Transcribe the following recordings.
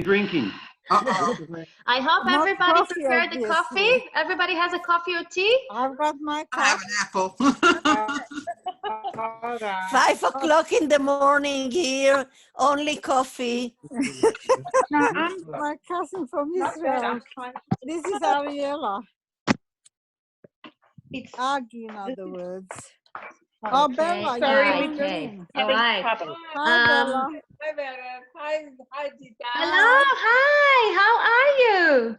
drinking. I hope everybody prepared the coffee. Everybody has a coffee or tea? I've got my cup. I have an apple. 5 o'clock in the morning here, only coffee. No, I'm my cousin from Israel. This is Ariella. It's Aggie, in other words. okay. Oh, Bella, Sorry, you're okay. in. All right. Hi, Bella. Hello, hi. How are you?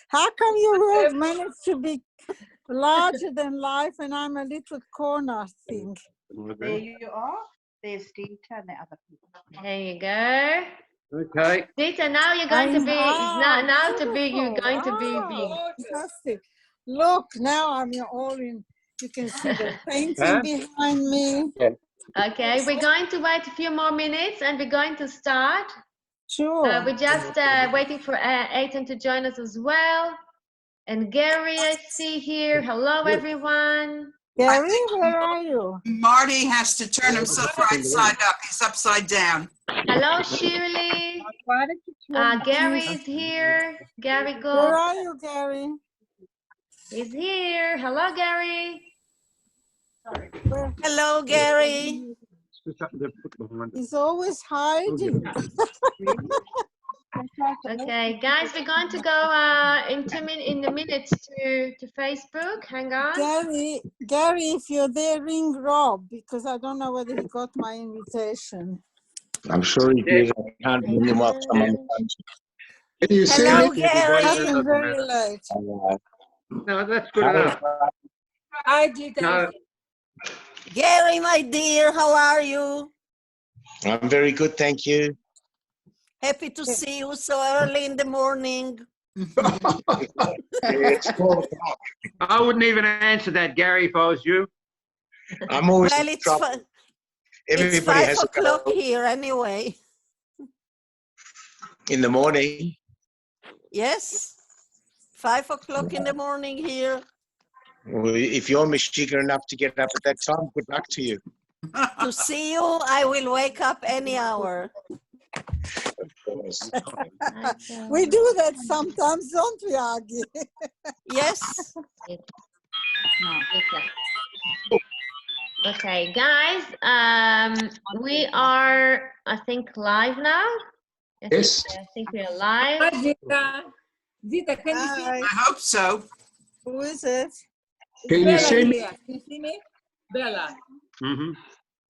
How come you have managed to be larger than life and I'm a little corner thing? There you are. There's Dita and the other people. There you go. Okay. Dita, now you're going to be you're going to be big. Fantastic. Look, now I'm all in. You can see the painting behind me. Okay, we're going to wait a few more minutes and we're going to start. Sure. We're just waiting for Aitan to join us as well. And Gary, I see here. Hello, everyone. Gary, where are you? Marty has to turn himself right side up. He's upside down. Hello, Shirley. Gary is here. Gary Where Gould. are you, Gary? He's here. Hello, Gary. Hello, Gary. He's always hiding. Okay, guys, we're going to go in a minute to Facebook. Hang on. Gary, if you're there, ring Rob, because I don't know whether he got my invitation. I'm sure he did. I can't bring him up. Can you see Hello, It Gary. happened very late. No, that's good enough. Hi, Dita. No. Gary, my dear, how are you? I'm very good, thank you. Happy to see you so early in the morning. It's 4 o'clock. I wouldn't even answer that, Gary, if I was you. I'm always Well, in it's, trouble. it's Everybody 5 has o'clock here anyway. in the morning. Yes, 5 o'clock in the morning here. Well, if you're Michigan enough to get up at that time, good luck to you. To see you, I will wake up any hour. Of course. We do that sometimes, don't we, Aggie? Yes. Okay, guys, we are, I think, live now. Yes. I think we are live. Hi, Dita. Dita, can you see Hi. I hope so. Who is it? Can you see me? Can you see me? Bella. Mm-hmm.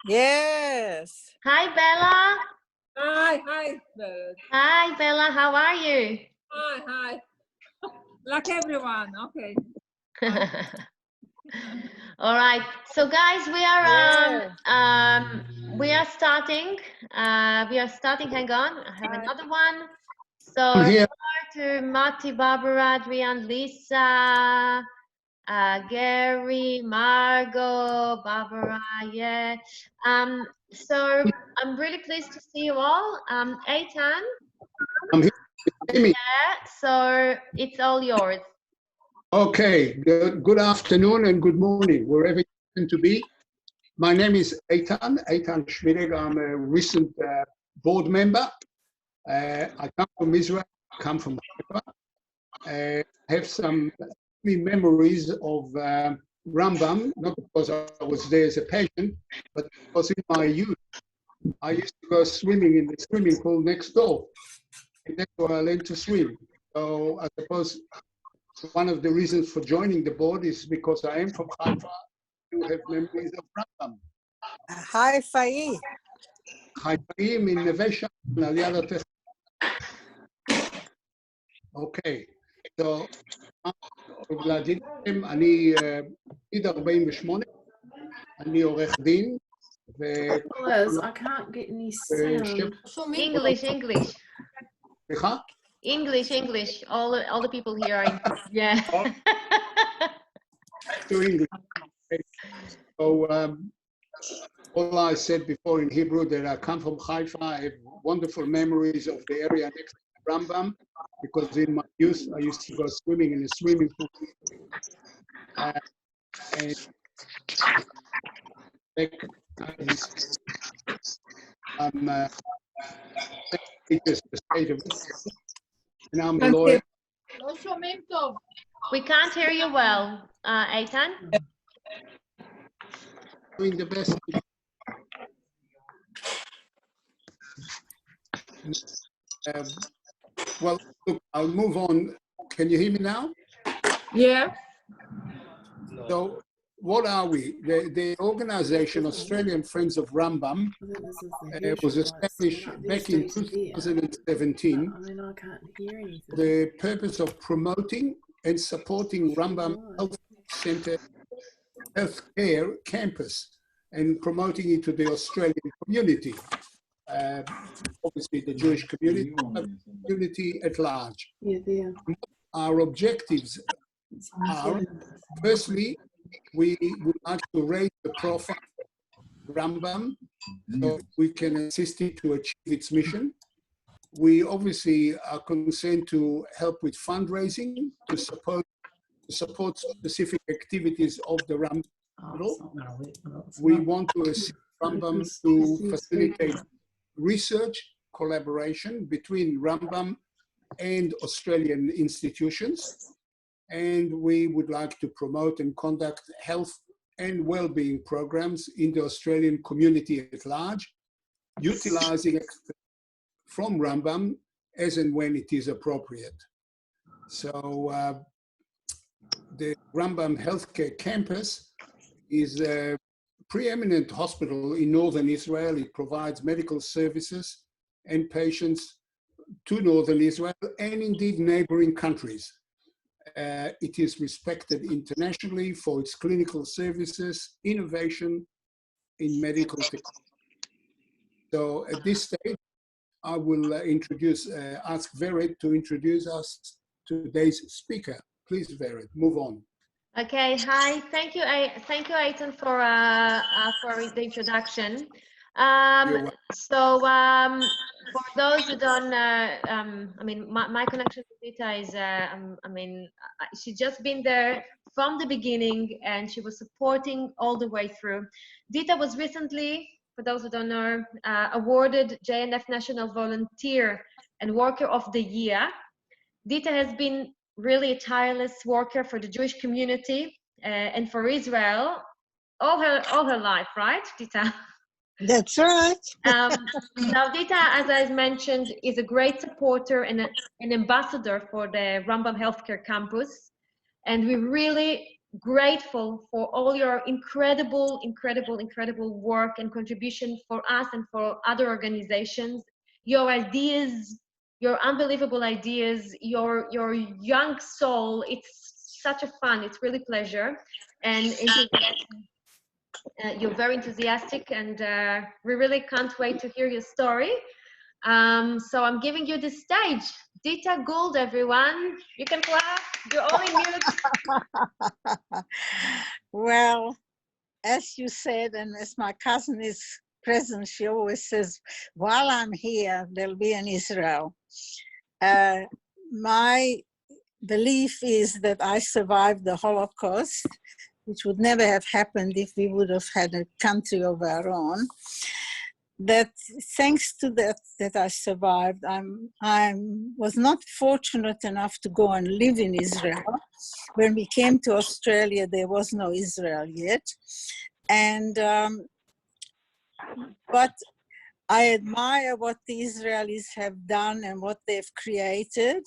Yes. Hi, Bella. Hi, Bella. Hi, Bella. How are you? Hi. Like everyone, okay. All right. So, guys, we are starting. We are starting. Hang on. I have another one. So, Here. to Mati, Barbara, Adrian, Lisa, Gary, Margot, Barbara, yeah. So I'm really pleased to see you all. Aitan. I'm here. Yeah, so it's all yours. Okay, good afternoon and good morning, wherever you happen to be. My name is Aitan Schmidig. I'm a recent board member. I come from Israel, I come from Haifa. I have some memories of Rambam, not because I was there as a patient, but because in my youth, I used to go swimming in the swimming pool next door. And that's where I learned to swim. So I suppose one of the reasons for joining the board is because I am from Haifa, to have memories of Rambam. Haifa. Haifaim in Neve Sha'anan, על יד התיכון. אוקיי, so, להגיד לכם, אני עיד 48, אני עורך דין, I can't get any sound. English. סליחה? English. All the people here are, yeah. To English. Okay. So, all I said before in Hebrew that I come from Haifa, I have wonderful memories of the area next to Rambam, because in my youth I used to go swimming in a swimming pool. And just the state of Israel, and I'm a lawyer. We can't hear you well, Eitan. Doing the best. Well, look, I'll move on. Can you hear me now? Yeah. So, what are we? The organization Australian Friends of Rambam was established back in 2017 I mean, I can't hear anything. for the purpose of promoting and supporting Rambam Health Center Healthcare Campus and promoting it to the Australian community. Obviously, the Jewish community, but community at large. Yeah, there. Our objectives are, firstly, we would like to raise the profile of Rambam so we can assist it to achieve its mission. We obviously are concerned to help with fundraising to support specific activities of the Rambam Hospital. We want to assist Rambam to facilitate research collaboration between Rambam and Australian institutions. And we would like to promote and conduct health and well-being programs in the Australian community at large, utilizing expertise from Rambam as and when it is appropriate. So the Rambam Healthcare Campus is a preeminent hospital in northern Israel. It provides medical services and patients to northern Israel and indeed neighboring countries. It is respected internationally for its clinical services, innovation in medical technology. So at this stage, I will ask Vered to introduce us to today's speaker. Please, Vered, move on. Okay, hi. Thank you, Eitan, for the introduction. For those who don't, I mean, my connection with Dita is, she's just been there from the beginning, and she was supporting all the way through. Dita was recently, for those who don't know, awarded JNF National Volunteer and Worker of the Year. Dita has been really a tireless worker for the Jewish community and for Israel all her life, right, Dita? That's right. Now, Dita, as I mentioned, is a great supporter and an ambassador for the Rambam Healthcare Campus, and we're really grateful for all your incredible work and contribution for us and for other organizations. Your ideas, your unbelievable ideas, your young soul. It's such a fun. It's really pleasure, and you're very enthusiastic, and we really can't wait to hear your story. So I'm giving you the stage. Dita Gould, everyone. You can clap. You're all in mute. Well, as you said, and as my cousin is present, she always says, while I'm here, there'll be an Israel. My belief is that I survived the Holocaust, which would never have happened if we would have had a country of our own. That thanks to that I survived, I was not fortunate enough to go and live in Israel. When we came to Australia, there was no Israel yet. And, but I admire what the Israelis have done and what they've created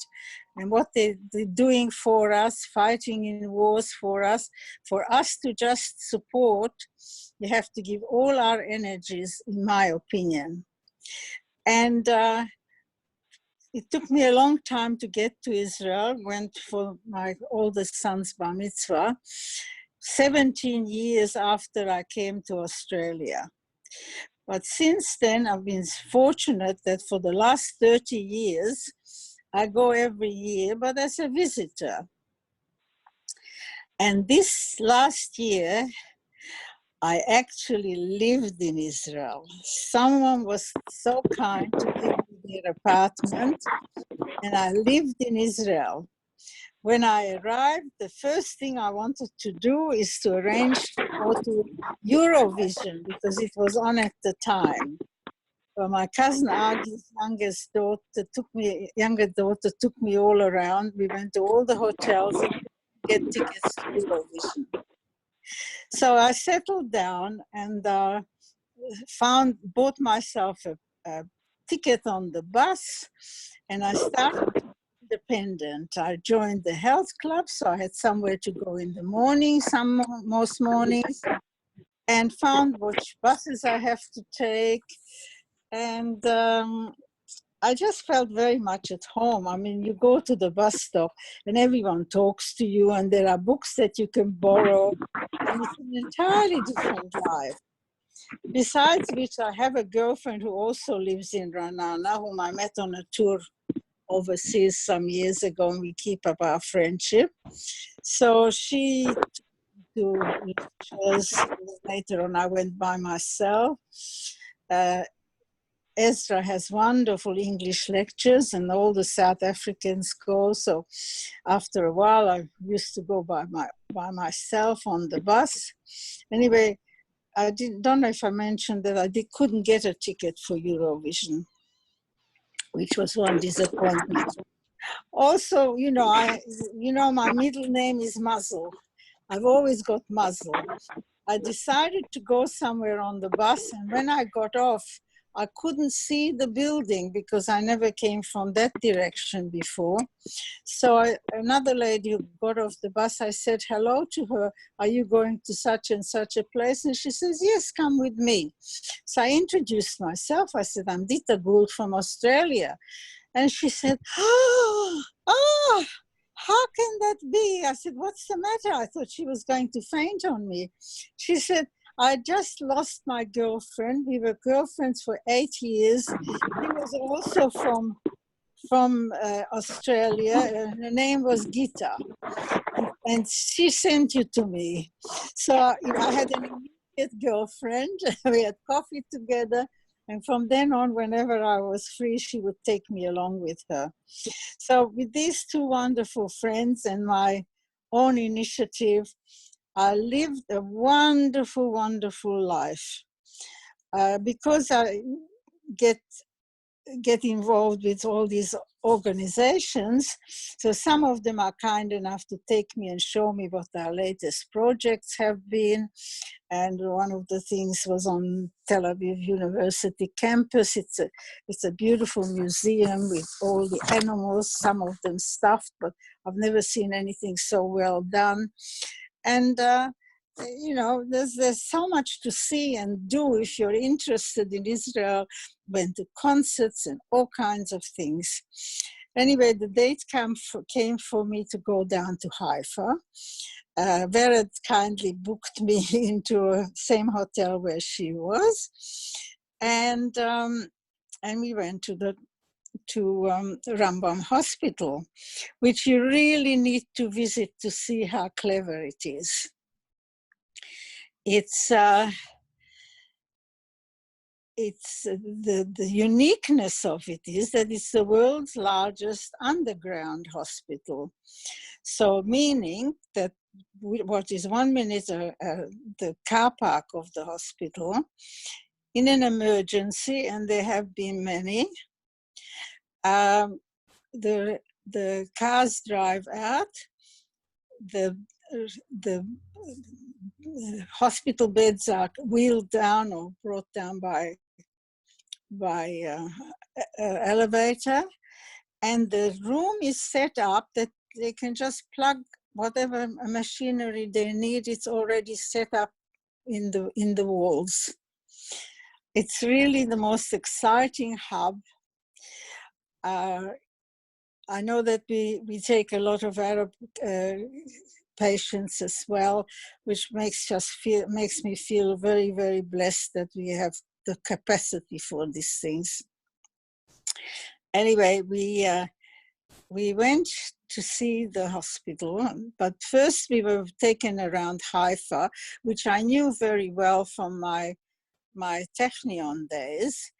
and what they're doing for us, fighting in wars for us. For us to just support, you have to give all our energies, in my opinion. And it took me a long time to get to Israel, went for my oldest son's bar mitzvah, 17 years after I came to Australia. But since then, I've been fortunate that for the last 30 years, I go every year, but as a visitor. And this last year, I actually lived in Israel. Someone was so kind to give me their apartment, and I lived in Israel. When I arrived, the first thing I wanted to do is to arrange to go to Eurovision, because it was on at the time. Well, my cousin Agi's younger daughter took me all around. We went to all the hotels and get tickets to Eurovision. So I settled down and bought myself a ticket on the bus, and I started independent. I joined the health club, so I had somewhere to go in the morning, most mornings, and found which buses I have to take. And I just felt very much at home. I mean, you go to the bus stop and everyone talks to you, and there are books that you can borrow, and it's an entirely different life. Besides which, I have a girlfriend who also lives in Ranana, whom I met on a tour overseas some years ago, and we keep up our friendship. So she to lectures. Later on, I went by myself. Ezra has wonderful English lectures, and all the South Africans go. So after a while, I used to go by myself on the bus. Anyway, I don't know if I mentioned that I couldn't get a ticket for Eurovision, which was one disappointment. Also, my middle name is Muzzle. I've always got Muzzle. I decided to go somewhere on the bus, and when I got off, I couldn't see the building because I never came from that direction before. So another lady who got off the bus, I said hello to her. Are you going to such and such a place? And she says, yes, come with me. So I introduced myself. I said, I'm Dita Gould from Australia. And she said, how can that be? I said, what's the matter? I thought she was going to faint on me. She said, I just lost my girlfriend. We were girlfriends for 8 years. She was also from Australia. Her name was Gita. And she sent you to me. So I had an immediate girlfriend. We had coffee together. And from then on, whenever I was free, she would take me along with her. So with these two wonderful friends and my own initiative, I lived a wonderful, wonderful life. Because I get involved with all these organizations, so some of them are kind enough to take me and show me what our latest projects have been. And one of the things was on Tel Aviv University campus. It's a beautiful museum with all the animals, some of them stuffed, but I've never seen anything so well done. And there's so much to see and do if you're interested in Israel. Went to concerts and all kinds of things. Anyway, the date came for me to go down to Haifa. Vered kindly booked me into the same hotel where she was, and we went to Rambam Hospital, which you really need to visit to see how clever it is. It's the uniqueness of it is that it's the world's largest underground hospital. So meaning that what is 1 minute the car park of the hospital, in an emergency, and there have been many, the cars drive out, the hospital beds are wheeled down or brought down by elevator, and the room is set up that they can just plug whatever machinery they need. It's already set up in the walls. It's really the most exciting hub. I know that we take a lot of Arab patients as well, which makes me feel very, very blessed that we have the capacity for these things. Anyway, we went to see the hospital, but first we were taken around Haifa, which I knew very well from my Technion days,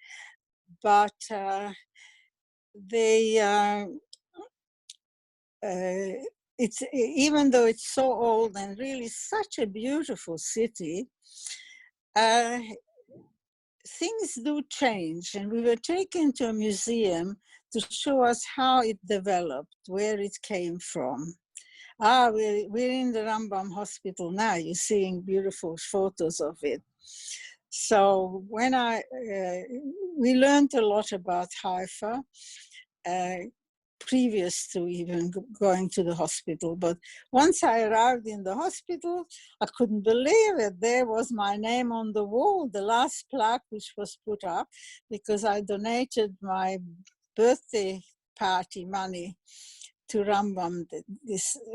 but it's, even though it's so old and really such a beautiful city, things do change, and we were taken to a museum to show us how it developed, where it came from. We're in the Rambam Hospital now. You're seeing beautiful photos of it. So when we learned a lot about Haifa, previous to even going to the hospital. But once I arrived in the hospital, I couldn't believe it. There was my name on the wall, the last plaque which was put up, because I donated my birthday party money to Rambam.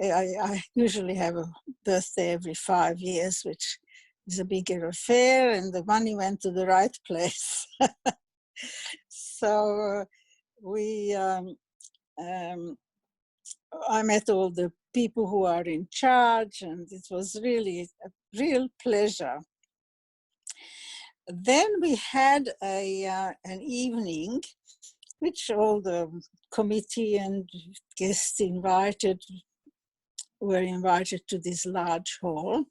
I usually have a birthday every 5 years, which is a bigger affair, and the money went to the right place. So I met all the people who are in charge, and it was really a real pleasure. Then we had an evening, which all the committee and guests were invited to this large hall.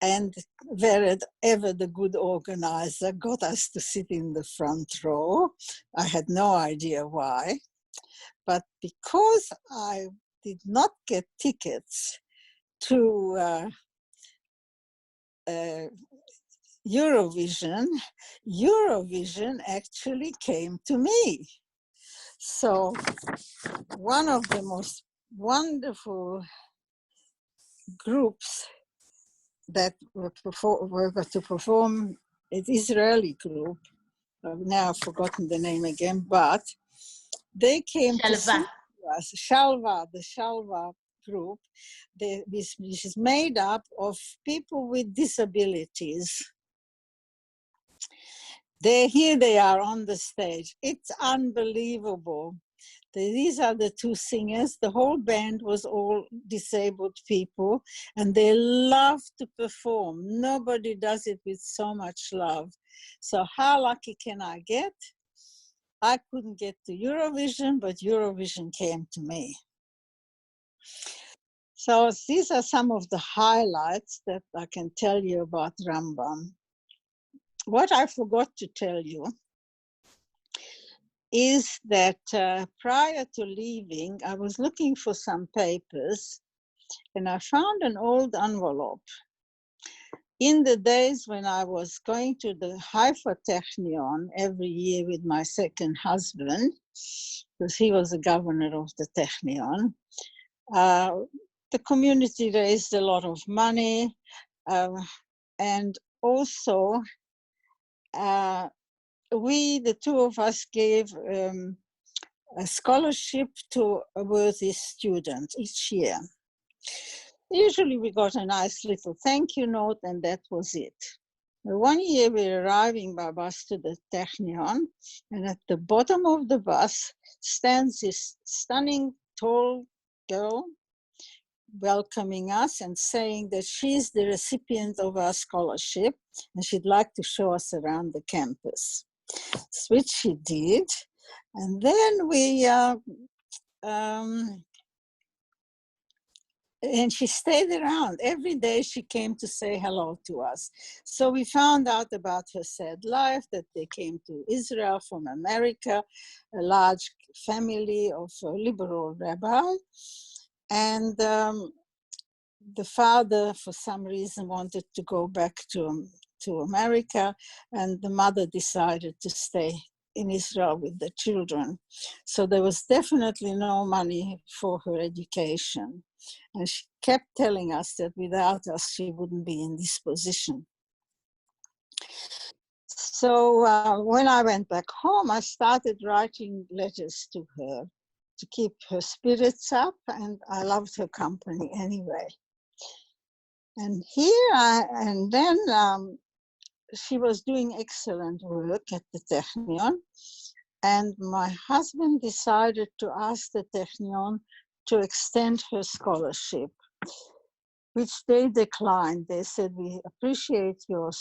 And wherever the good organizer got us to sit in the front row, I had no idea why. But because I did not get tickets to Eurovision actually came to me. So one of the most wonderful groups that were to perform, an Israeli group, I've now forgotten the name again, but they came to see us, Shalva, the Shalva group, which is made up of people with disabilities. Here they are on the stage. It's unbelievable. These are the two singers. The whole band was all disabled people, and they love to perform. Nobody does it with so much love. So how lucky can I get? I couldn't get to Eurovision, but Eurovision came to me. So these are some of the highlights that I can tell you about Rambam. What I forgot to tell you is that prior to leaving, I was looking for some papers, and I found an old envelope. In the days when I was going to the Haifa Technion every year with my second husband, because he was the governor of the Technion, the community raised a lot of money, and also the two of us gave a scholarship to a worthy student each year. Usually we got a nice little thank you note, and that was it. One year we were arriving by bus to the Technion, and at the bottom of the bus stands this stunning tall girl welcoming us and saying that she's the recipient of our scholarship and she'd like to show us around the campus, which she did. And then and she stayed around. Every day she came to say hello to us. So we found out about her sad life, that they came to Israel from America, a large family of a liberal rabbi. And the father, for some reason, wanted to go back to America, and the mother decided to stay in Israel with the children. So there was definitely no money for her education. And she kept telling us that without us, she wouldn't be in this position. So when I went back home, I started writing letters to her to keep her spirits up, and I loved her company anyway. And then she was doing excellent work at the Technion, and my husband decided to ask the Technion to extend her scholarship, which they declined. They said, we appreciate your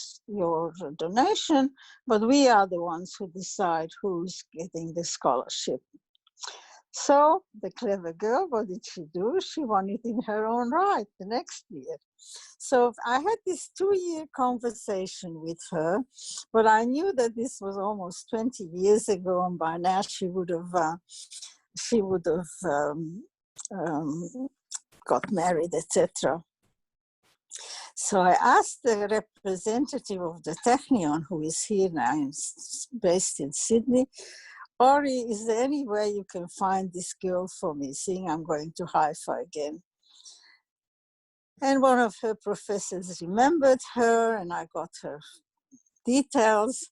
donation, but we are the ones who decide who's getting the scholarship. So the clever girl, what did she do? She won it in her own right the next year. So I had this 2-year conversation with her, but I knew that this was almost 20 years ago, and by now she would have got married, etc. So I asked the representative of the Technion, who is here now, based in Sydney, Ori, is there any way you can find this girl for me, seeing I'm going to Haifa again? And one of her professors remembered her, and I got her details,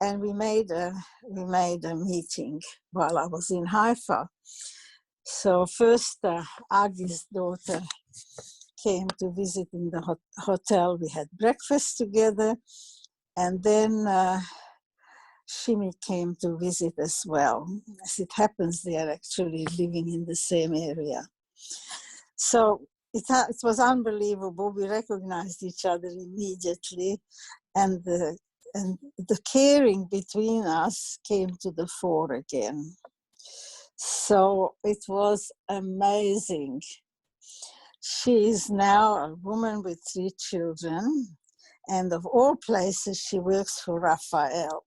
and we made a meeting while I was in Haifa. So first, Agi's daughter came to visit in the hotel. We had breakfast together, and then Shimi came to visit as well. As it happens, they are actually living in the same area. So it was unbelievable. We recognized each other immediately, and the caring between us came to the fore again. So it was amazing. She is now a woman with 3 children, and of all places, she works for Raphael.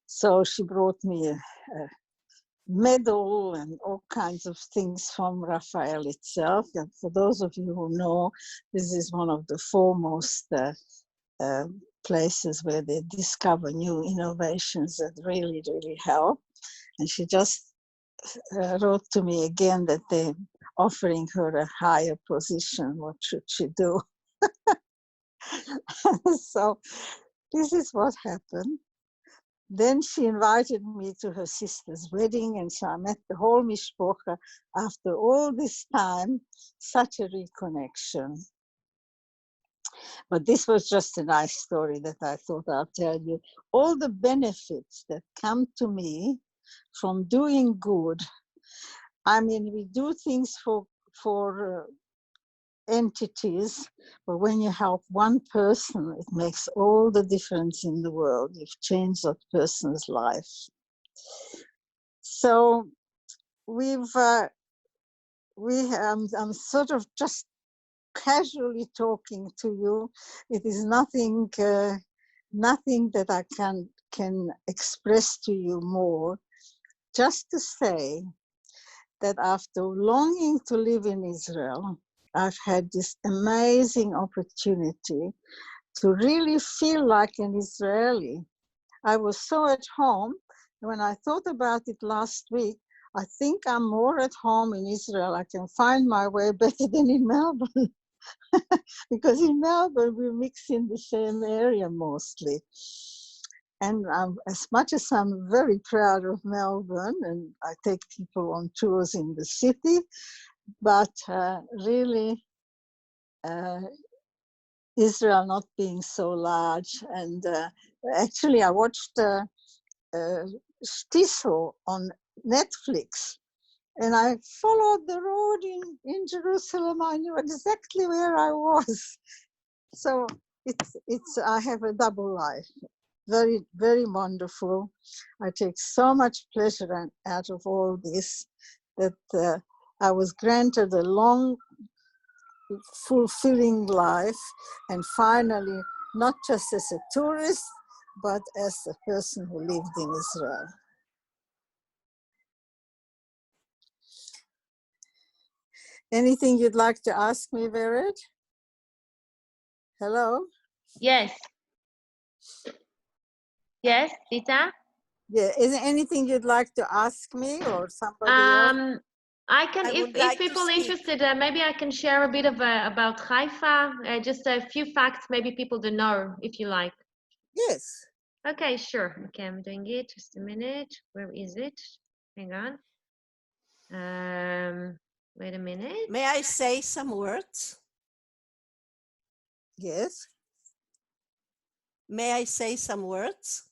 So she brought me a medal and all kinds of things from Raphael itself. And for those of you who know, this is one of the foremost places where they discover new innovations that really, really help. And she just wrote to me again that they're offering her a higher position. What should she do? So this is what happened. Then she invited me to her sister's wedding, and so I met the whole mishpocha after all this time, such a reconnection. But this was just a nice story that I thought I'll tell you. All the benefits that come to me from doing good. I mean, we do things for entities, but when you help one person, it makes all the difference in the world. You've changed that person's life. So I'm sort of just casually talking to you. It is nothing that I can express to you more. Just to say that after longing to live in Israel, I've had this amazing opportunity to really feel like an Israeli. I was so at home. When I thought about it last week, I think I'm more at home in Israel. I can find my way better than in Melbourne. Because in Melbourne, we mix in the same area mostly. And as much as I'm very proud of Melbourne, and I take people on tours in the city, but really, Israel not being so large. And actually, I watched Shtisel on Netflix, and I followed the road in Jerusalem. I knew exactly where I was. So I have a double life. Very, very wonderful. I take so much pleasure out of all this that I was granted a long, fulfilling life, and finally, not just as a tourist, but as a person who lived in Israel. Anything you'd like to ask me, Vered? Hello? Yes. Yes, Dita? Yeah, is there anything you'd like to ask me or somebody else? I can, I if would like to people speak. interested, maybe I can share a bit of about Haifa, just a few facts maybe people don't know, if you like. Yes. Okay, sure. Okay, I'm doing it. Just a minute. Where is it? Hang on. Wait a minute. May I say some words? Yes. May I say some words?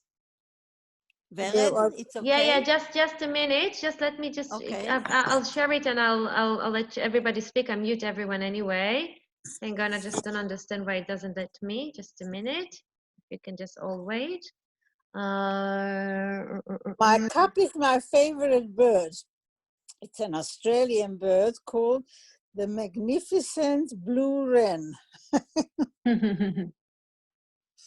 Yeah, Vered, it's okay. Yeah, just a minute. Just let me just. Okay. I'll share it and I'll let everybody speak. I mute everyone anyway. Hang on. I just don't understand why it doesn't let me. Just a minute. If you can just all wait. My cup is my favorite bird. It's an Australian bird called the magnificent blue wren.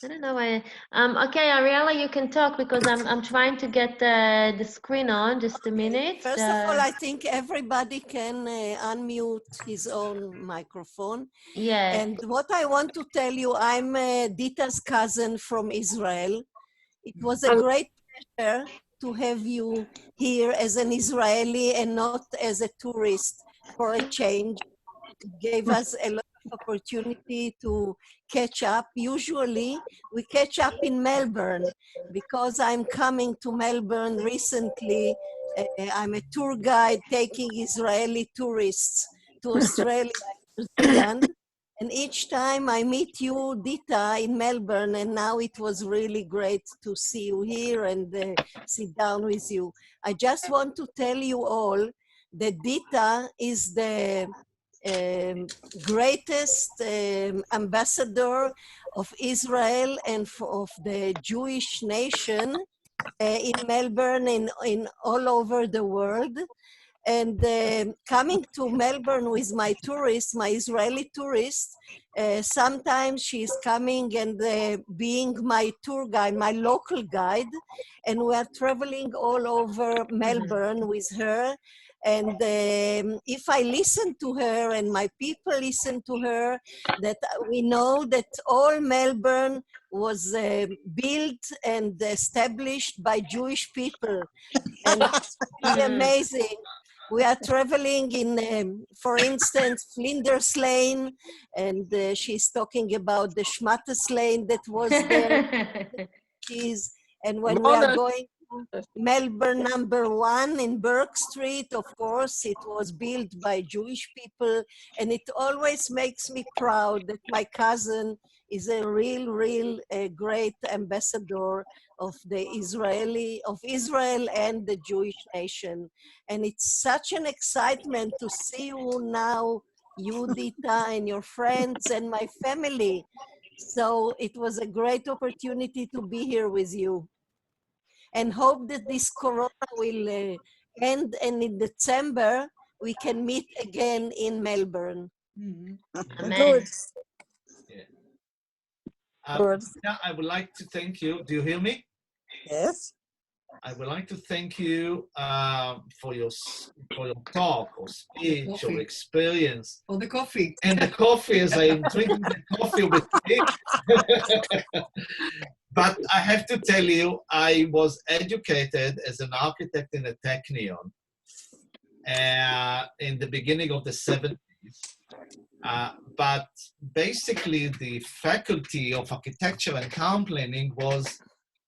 I don't know why. Okay, Ariella, you can talk because I'm trying to get the screen on. Just a minute. First of all, I think everybody can unmute his own microphone. Yes. And what I want to tell you, I'm Dita's cousin from Israel. It was a great pleasure to have you here as an Israeli and not as a tourist for a change. It gave us a lot of opportunity to catch up. Usually we catch up in Melbourne because I'm coming to Melbourne recently. I'm a tour guide taking Israeli tourists to Australia and New Zealand. And each time I meet you, Dita, in Melbourne, and now it was really great to see you here and sit down with you. I just want to tell you all that Dita is the greatest ambassador of Israel and of the Jewish nation in Melbourne and in all over the world. And coming to Melbourne with my tourists, my Israeli tourists, sometimes she's coming and being my tour guide, my local guide, and we are traveling all over Melbourne with her. And if I listen to her and my people listen to her, that we know that all Melbourne was built and established by Jewish people. And it's really amazing. We are traveling in, for instance, Flinders Lane, and she's talking about the Schmattes Lane that was there. And when we are going to Melbourne #1 in Burke Street, of course, it was built by Jewish people, and it always makes me proud that my cousin is a real great ambassador of Israel and the Jewish nation. And it's such an excitement to see you now, you, Dita, and your friends and my family. So it was a great opportunity to be here with you. And hope that this Corona will end, and in December we can meet again in Melbourne. Amen. Good. Yeah, I would like to thank you. Do you hear me? Yes. I would like to thank you for your talk or speech or experience. Or the coffee. And the coffee, as I'm drinking the coffee with me. But I have to tell you, I was educated as an architect in a Technion in the beginning of the 70s. But basically, the faculty of architecture and town planning was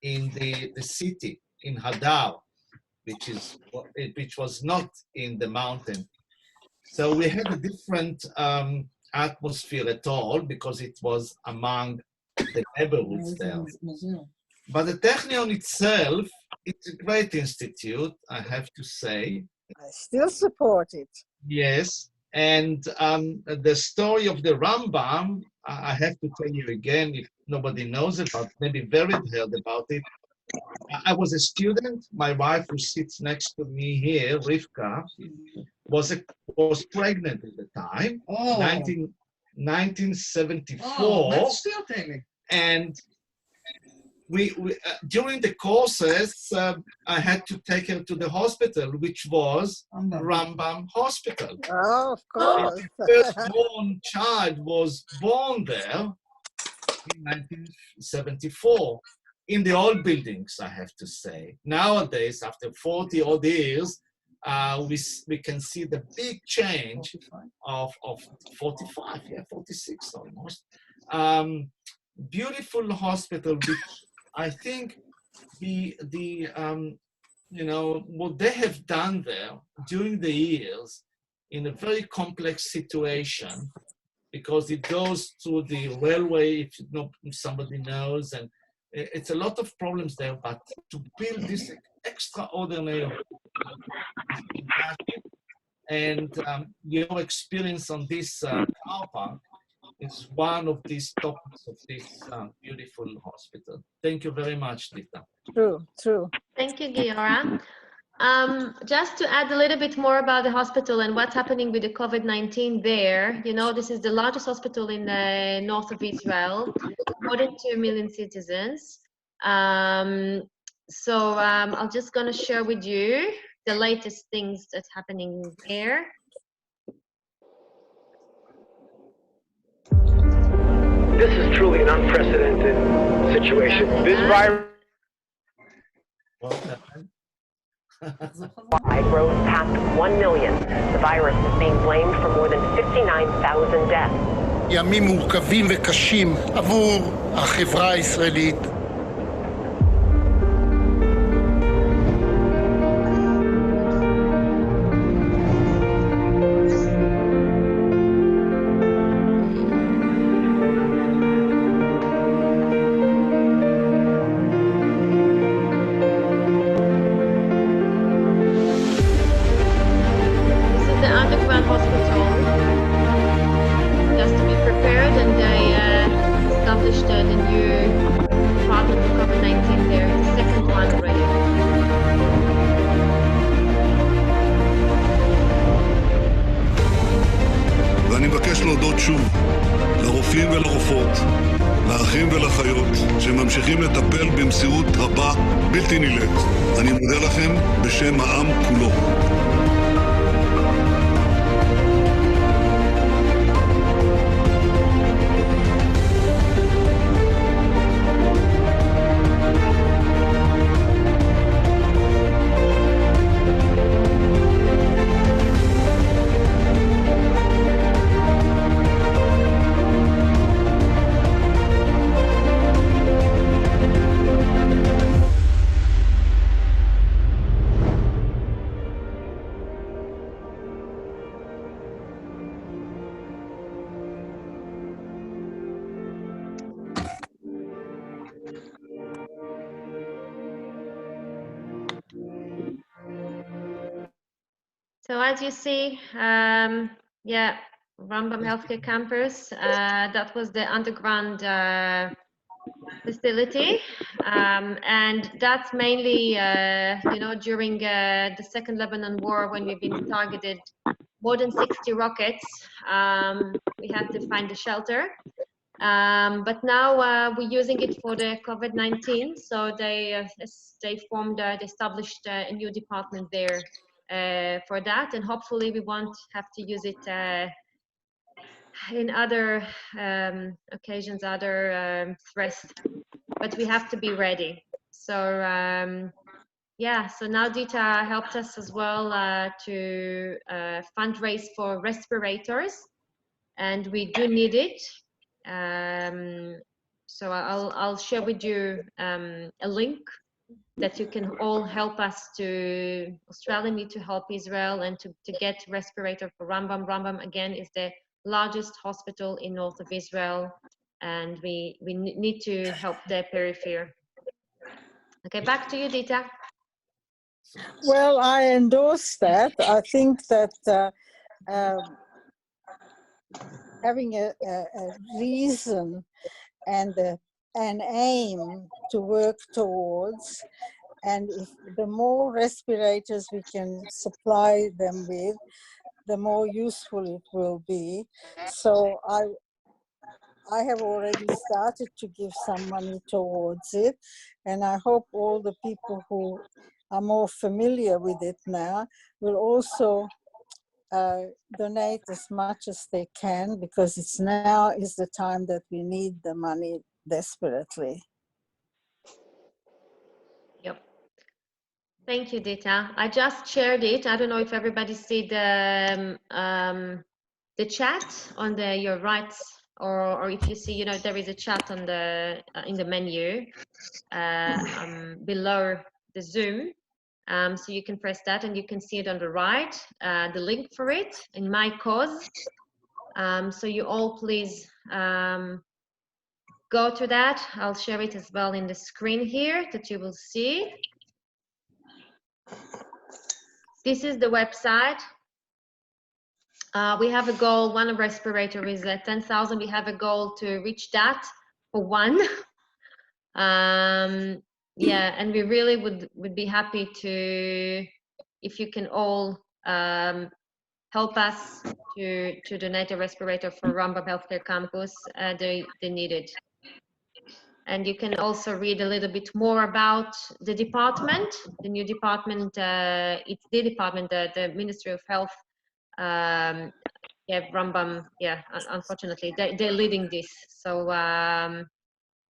in the city, in Hadar, which was not in the mountain. So we had a different atmosphere at all because it was among the neighborhoods there. But the Technion itself, it's a great institute, I have to say. I still support it. Yes. And the story of the Rambam, I have to tell you again, if nobody knows about, maybe Vered heard about it. I was a student. My wife, who sits next to me here, Rivka, was pregnant at the time, 1974. And we during the courses, I had to take her to the hospital, which was Rambam Hospital. Oh, of course. The firstborn child was born there in 1974. In the old buildings, I have to say. Nowadays, after 40 odd years, we can see the big change of 45, 46 almost. Beautiful hospital, which I think what they have done there during the years in a very complex situation, because it goes through the railway, if somebody knows, and it's a lot of problems there, but to build this extraordinary and your experience on this car park is one of these topics of this beautiful hospital. Thank you very much, Dita. True, true. Thank you, Giora. Just to add a little bit more about the hospital and what's happening with the COVID-19 there, you know, this is the largest hospital in the north of Israel, more than 2 million citizens. I'm just going to share with you the latest things that's happening there. This is truly an unprecedented situation. This virus rose past 1 million. The virus is being blamed for more than 59,000 deaths. ימים מורכבים וקשים עבור החברה הישראלית. שממשיכים לטפל במסירות רבה בלתי נלאית. אני מודה לכם בשם העם כולו. So as you see, yeah, Rambam Healthcare Campus, that was the underground facility. And that's mainly, you know, during the Second Lebanon War, when we've been targeted more than 60 rockets, we had to find a shelter. But now we're using it for the COVID-19. So they established a new department there for that, and hopefully we won't have to use it in other occasions, other threats, but we have to be ready. So yeah, so now Dita helped us as well to fundraise for respirators, and we do need it. So I'll share with you a link that you can all help us to, Australia need to help Israel and to get respirator for Rambam. Rambam, again, is the largest hospital in north of Israel, and we need to help the periphery. Okay, back to you, Dita. Well, I endorse that. I think that having a reason and an aim to work towards, and if the more respirators we can supply them with, the more useful it will be. So I have already started to give some money towards it, and I hope all the people who are more familiar with it now will also donate as much as they can, because it's now is the time that we need the money desperately. Yep. Thank you, Dita. I just shared it. I don't know if everybody see the chat on your right, or if you see, you know, there is a chat on the in the menu below the Zoom. So you can press that and you can see it on the right, the link for it in my cause. So you all please go to that. I'll share it as well in the screen here that you will see. This is the website. We have a goal. One respirator is 10,000. We have a goal to reach that for one. Yeah, and we really would be happy to, if you can all help us to donate a respirator for Rambam Healthcare Campus. They need it. And you can also read a little bit more about the department, the new department. It's the department, the Ministry of Health. Yeah, Rambam. Yeah, unfortunately, they're leading this, so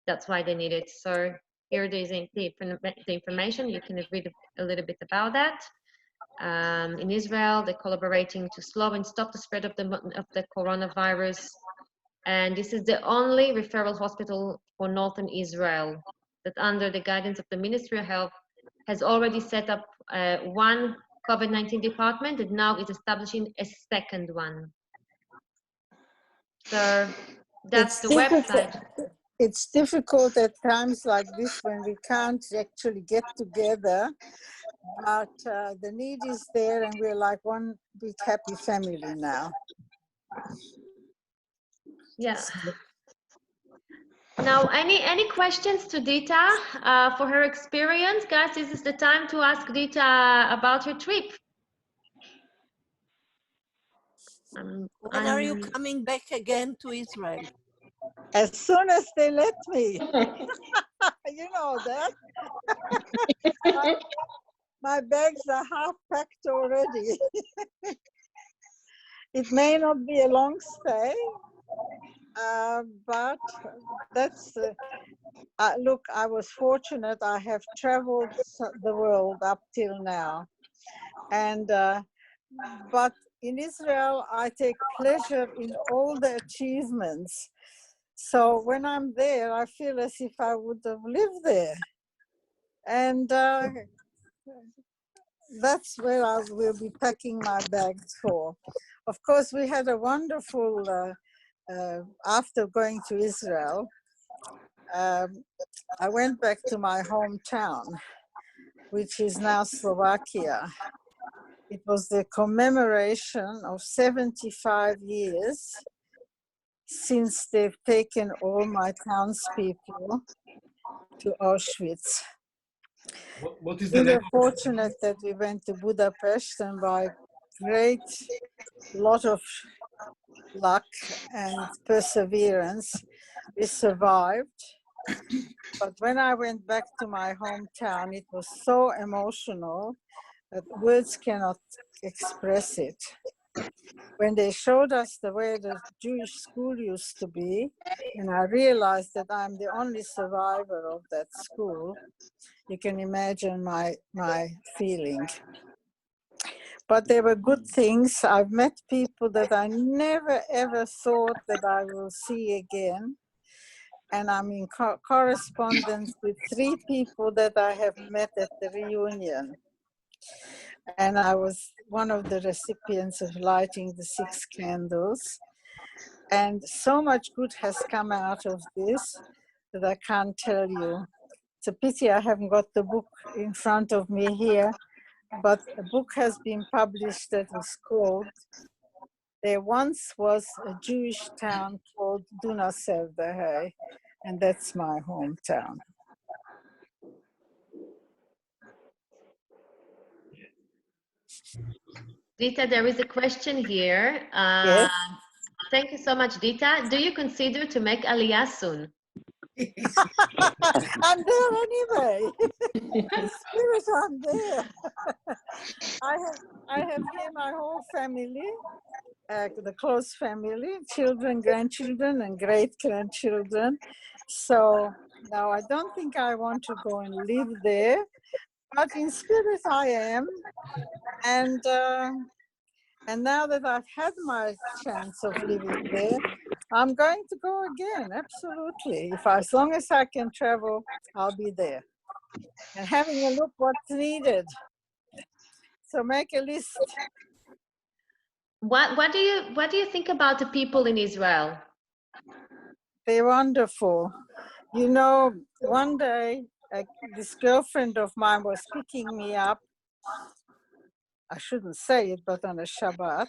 that's why they need it. So here is the information. You can read a little bit about that. In Israel, they're collaborating to slow and stop the spread of the coronavirus. And this is the only referral hospital for Northern Israel that, under the guidance of the Ministry of Health, has already set up one COVID-19 department and now is establishing a second one. So that's the website. It's difficult at times like this when we can't actually get together, but the need is there and we're like one big happy family now. Yeah. Now, any questions to Dita for her experience? Guys, this is the time to ask Dita about her trip. When are you coming back again to Israel? As soon as they let me. You know that. My bags are half packed already. It may not be a long stay, but that's, look, I was fortunate. I have traveled the world up till now. And, but in Israel, I take pleasure in all the achievements. So when I'm there, I feel as if I would have lived there. And that's where I will be packing my bags for. Of course, we had a wonderful, after going to Israel, I went back to my hometown, which is now Slovakia. It was the commemoration of 75 years since they've taken all my townspeople to Auschwitz. What is We the name? were fortunate that we went to Budapest, and by great lot of luck and perseverance, we survived. But when I went back to my hometown, it was so emotional that words cannot express it. When they showed us the way the Jewish school used to be, and I realized that I'm the only survivor of that school, you can imagine my feeling. But there were good things. I've met people that I never ever thought that I will see again. And I'm in correspondence with 3 people that I have met at the reunion. And I was one of the recipients of lighting the 6 candles. And so much good has come out of this that I can't tell you. It's a pity I haven't got the book in front of me here, but a book has been published that is called There Once Was a Jewish Town Called Dunasevdahe, and that's my hometown. Dita, there is a question here. Yes. Thank you so much, Dita. Do you consider to make Aliyah soon? I'm there anyway. In spirit, I'm there. I have here my whole family, the close family, children, grandchildren, and great-grandchildren. So now I don't think I want to go and live there, but in spirit I am. And now that I've had my chance of living there, I'm going to go again, absolutely. As long as I can travel, I'll be there. And having a look what's needed. So make a list. What do you think about the people in Israel? They're wonderful. You know, one day, this girlfriend of mine was picking me up I shouldn't say it, but on a Shabbat.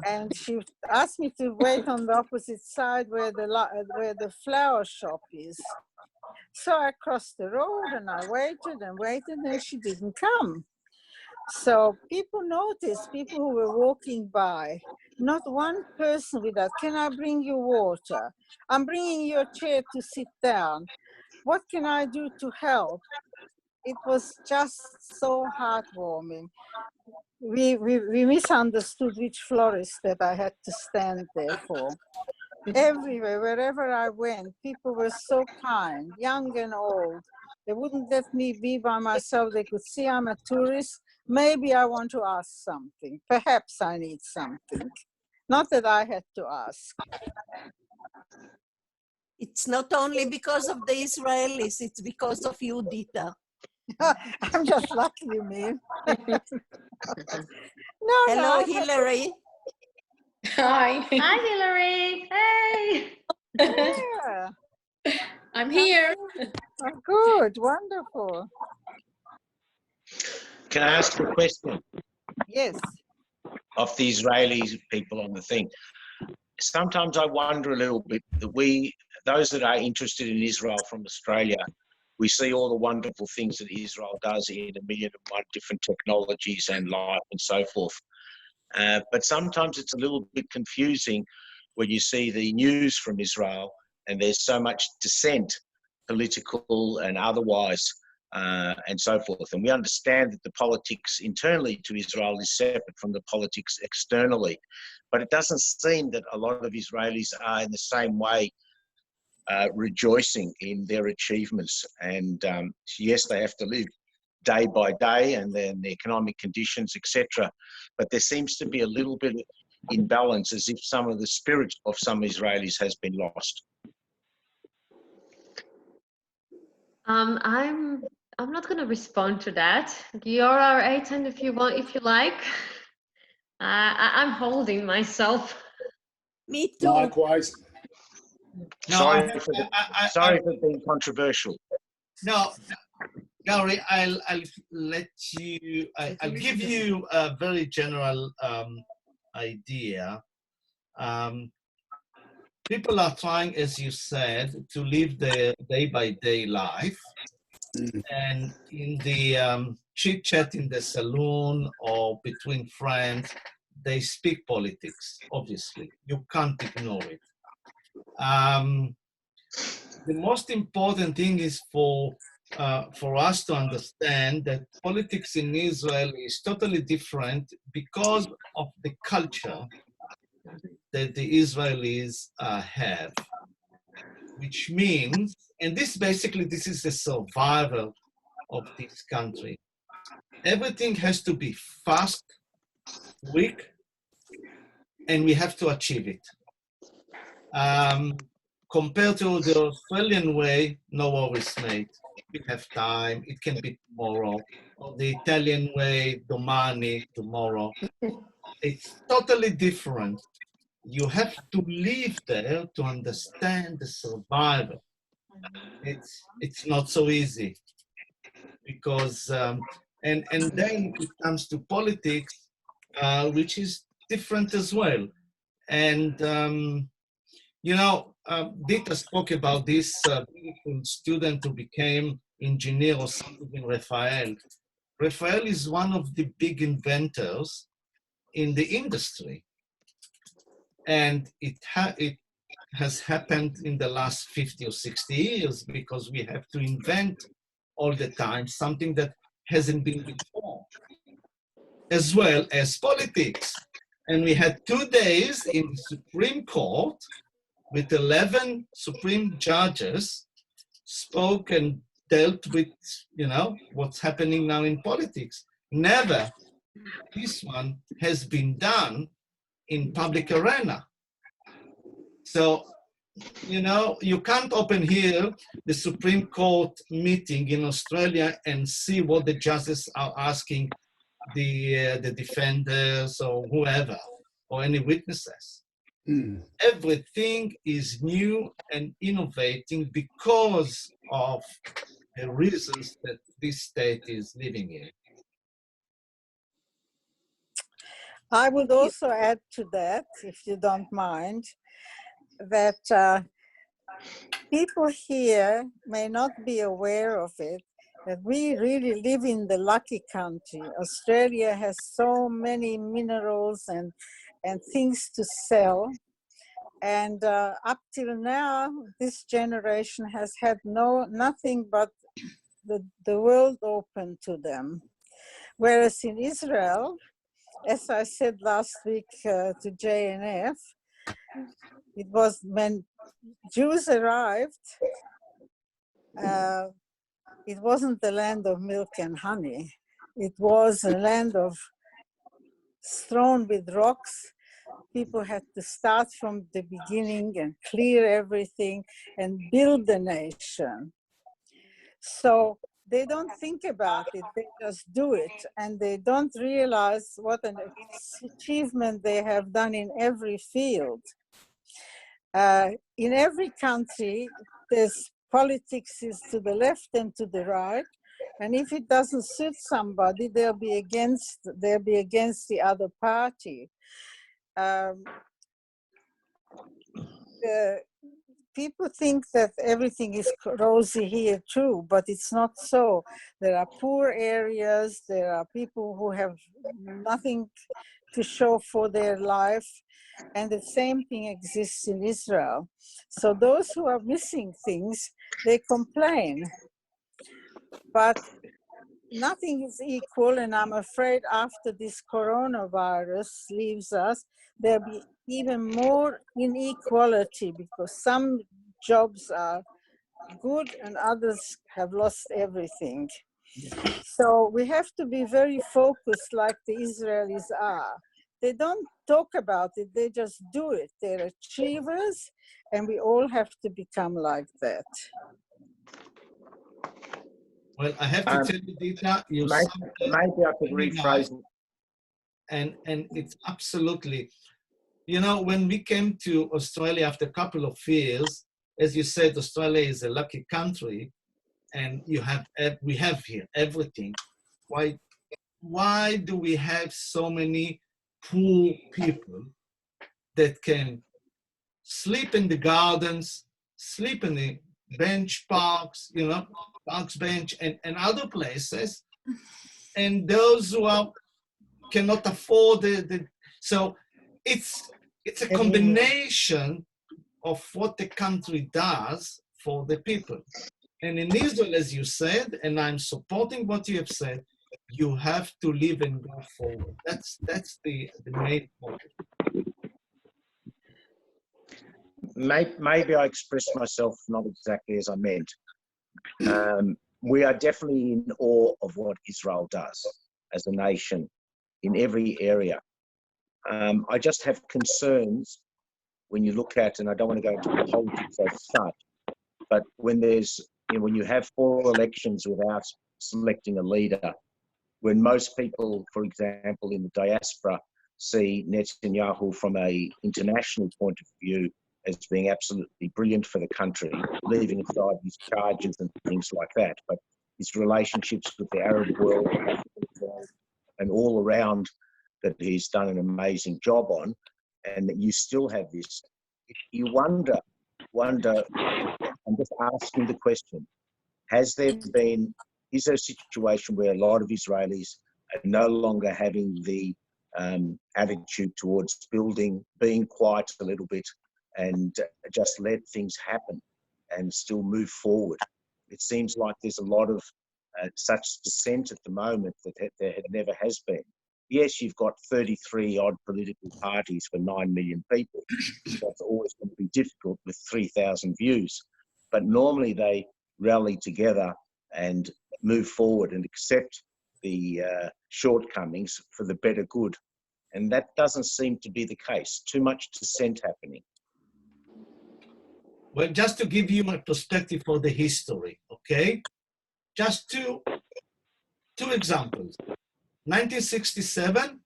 And she asked me to wait on the opposite side where the flower shop is. So I crossed the road and I waited and waited, and she didn't come. So people noticed, people who were walking by, not one person without, can I bring you water? I'm bringing you a chair to sit down. What can I do to help? It was just so heartwarming. We misunderstood which florist that I had to stand there for. Everywhere, wherever I went, people were so kind, young and old. They wouldn't let me be by myself. They could see I'm a tourist. Maybe I want to ask something. Perhaps I need something. Not that I had to ask. It's not only because of the Israelis, it's because of you, Dita. I'm just lucky, you mean? Hello, Hillary. Hi. Hi, Hillary. Hey. Yeah. I'm here. Oh, good, wonderful. Can I ask a question Yes. of the Israeli people on the thing? Sometimes I wonder a little bit that those that are interested in Israel from Australia, we see all the wonderful things that Israel does in 1,000,001 different technologies and life and so forth. But sometimes it's a little bit confusing when you see the news from Israel and there's so much dissent, political and otherwise, and so forth. And we understand that the politics internally to Israel is separate from the politics externally. But it doesn't seem that a lot of Israelis are in the same way rejoicing in their achievements. And yes, they have to live day by day and then the economic conditions, etc. But there seems to be a little bit of imbalance, as if some of the spirit of some Israelis has been lost. I'm not going to respond to that. Giora or Eitan, if you want, if you like. I'm holding myself. Me too. Likewise. No, Sorry for being controversial. No, Gary, I'll let you. I'll give you a very general idea. People are trying, as you said, to live their day-by-day life, and in the chit-chat in the saloon or between friends, they speak politics. Obviously, you can't ignore it. The most important thing is for us to understand that politics in Israel is totally different because of the culture that the Israelis have, which means, and this is the survival of this country. Everything has to be fast, quick, and we have to achieve it. Compared to the Australian way, no worries, mate. We have time, it can be tomorrow. Or the Italian way, domani, tomorrow. It's totally different. You have to live there to understand the survival. It's not so easy. Because, and then it comes to politics, which is different as well. And, you know, Dita spoke about this beautiful student who became engineer or something in Rafael. Rafael is one of the big inventors in the industry. And it has happened in the last 50 or 60 years because we have to invent all the time something that hasn't been before, as well as politics. And we had 2 days in the Supreme Court with 11 Supreme judges spoke and dealt with, you know, what's happening now in politics. Never this one has been done in public arena. So, you know, you can't open here the Supreme Court meeting in Australia and see what the judges are asking the defenders or whoever, or any witnesses. Everything is new and innovating because of the reasons that this state is living in. I would also add to that, if you don't mind, that people here may not be aware of it, that we really live in the lucky country. Australia has so many minerals and things to sell. And up till now, this generation has had nothing but the world open to them. Whereas in Israel, as I said last week to JNF, it was when Jews arrived, it wasn't the land of milk and honey. It was a land of strewn with rocks. People had to start from the beginning and clear everything and build the nation. So they don't think about it, they just do it. And they don't realize what an achievement they have done in every field. In every country, there's politics is to the left and to the right. And if it doesn't suit somebody, they'll be against the other party. People think that everything is rosy here too, but it's not so. There are poor areas, there are people who have nothing to show for their life, and the same thing exists in Israel. So those who are missing things, they complain. But nothing is equal, and I'm afraid after this coronavirus leaves us, there'll be even more inequality because some jobs are good and others have lost everything. So we have to be very focused like the Israelis are. They don't talk about it, they just do it. They're achievers, and we all have to become like that. Well, I have to tell you, Dita, you maybe I could rephrase it. And it's absolutely, you know, when we came to Australia after a couple of years, as you said, Australia is a lucky country, and we have here everything. Why do we have so many poor people that can sleep in the gardens, sleep in the bench parks, you know, Parks Bench and other places, and those who cannot afford so it's a combination of what the country does for the people. And in Israel, as you said, and I'm supporting what you have said, you have to live and go forward. That's the main point. Maybe I expressed myself not exactly as I meant. We are definitely in awe of what Israel does as a nation in every area. I just have concerns when you look at, and I don't want to go into politics as such, but when there's, you know, when you have 4 elections without selecting a leader, when most people, for example, in the diaspora, see Netanyahu from an international point of view as being absolutely brilliant for the country, leaving aside his charges and things like that, but his relationships with the Arab world and all around that he's done an amazing job on, and that you still have this, you wonder, I'm just asking the question, is there a situation where a lot of Israelis are no longer having the attitude towards being quiet a little bit, and just let things happen and still move forward? It seems like there's a lot of such dissent at the moment that there never has been. Yes, you've got 33 odd political parties for 9 million people. That's always going to be difficult with 3,000 views. But normally they rally together and move forward and accept the shortcomings for the better good. And that doesn't seem to be the case. Too much dissent happening. Well, just to give you my perspective for the history, okay? Just two examples. 1967,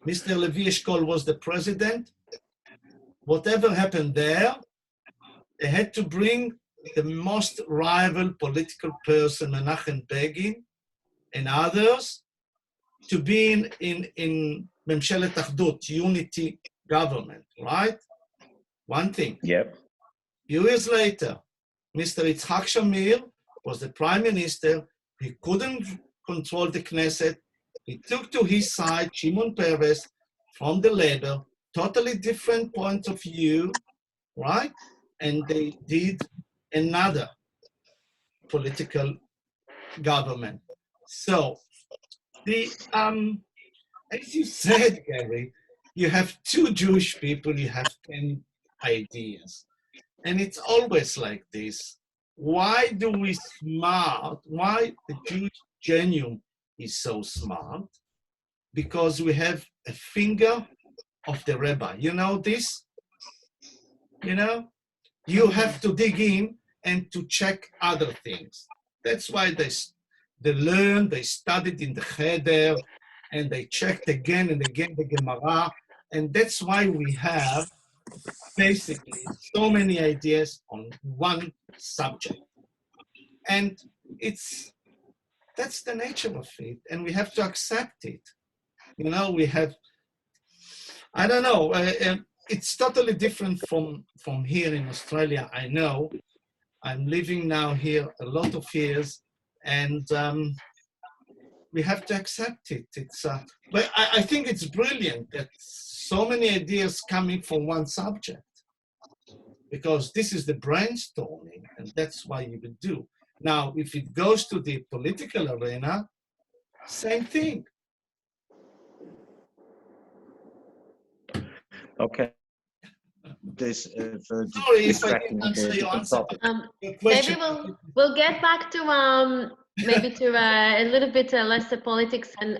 Mr. Levi Eshkol was the president. Whatever happened there, they had to bring the most rival political person, Menachem Begin, and others, to be in ממשלת אחדות, unity government, right? One thing. Yep. Few years later, Mr. Yitzhak Shamir was the prime minister. He couldn't control the Knesset. He took to his side Shimon Peres from the Labour, totally different point of view, right? And they did another political government. So, as you said, Gary, you have two Jewish people, you have 10 ideas. And it's always like this. Why do we smart? Why the Jewish genuine is so smart? Because we have a finger of the rabbi. You know this? You know? You have to dig in and to check other things. That's why they learned, they studied in the Cheder, and they checked again and again the Gemara. And that's why we have basically so many ideas on one subject. And that's the nature of it, and we have to accept it. You know, we have, I don't know, it's totally different from here in Australia. I know, I'm living now here a lot of years, and we have to accept it. But I think it's brilliant that so many ideas coming from one subject, because this is the brainstorming, and that's why you would do. Now, if it goes to the political arena, same thing. Okay. This Sorry if I didn't answer your answer. Maybe we'll get back to maybe to a little bit less politics and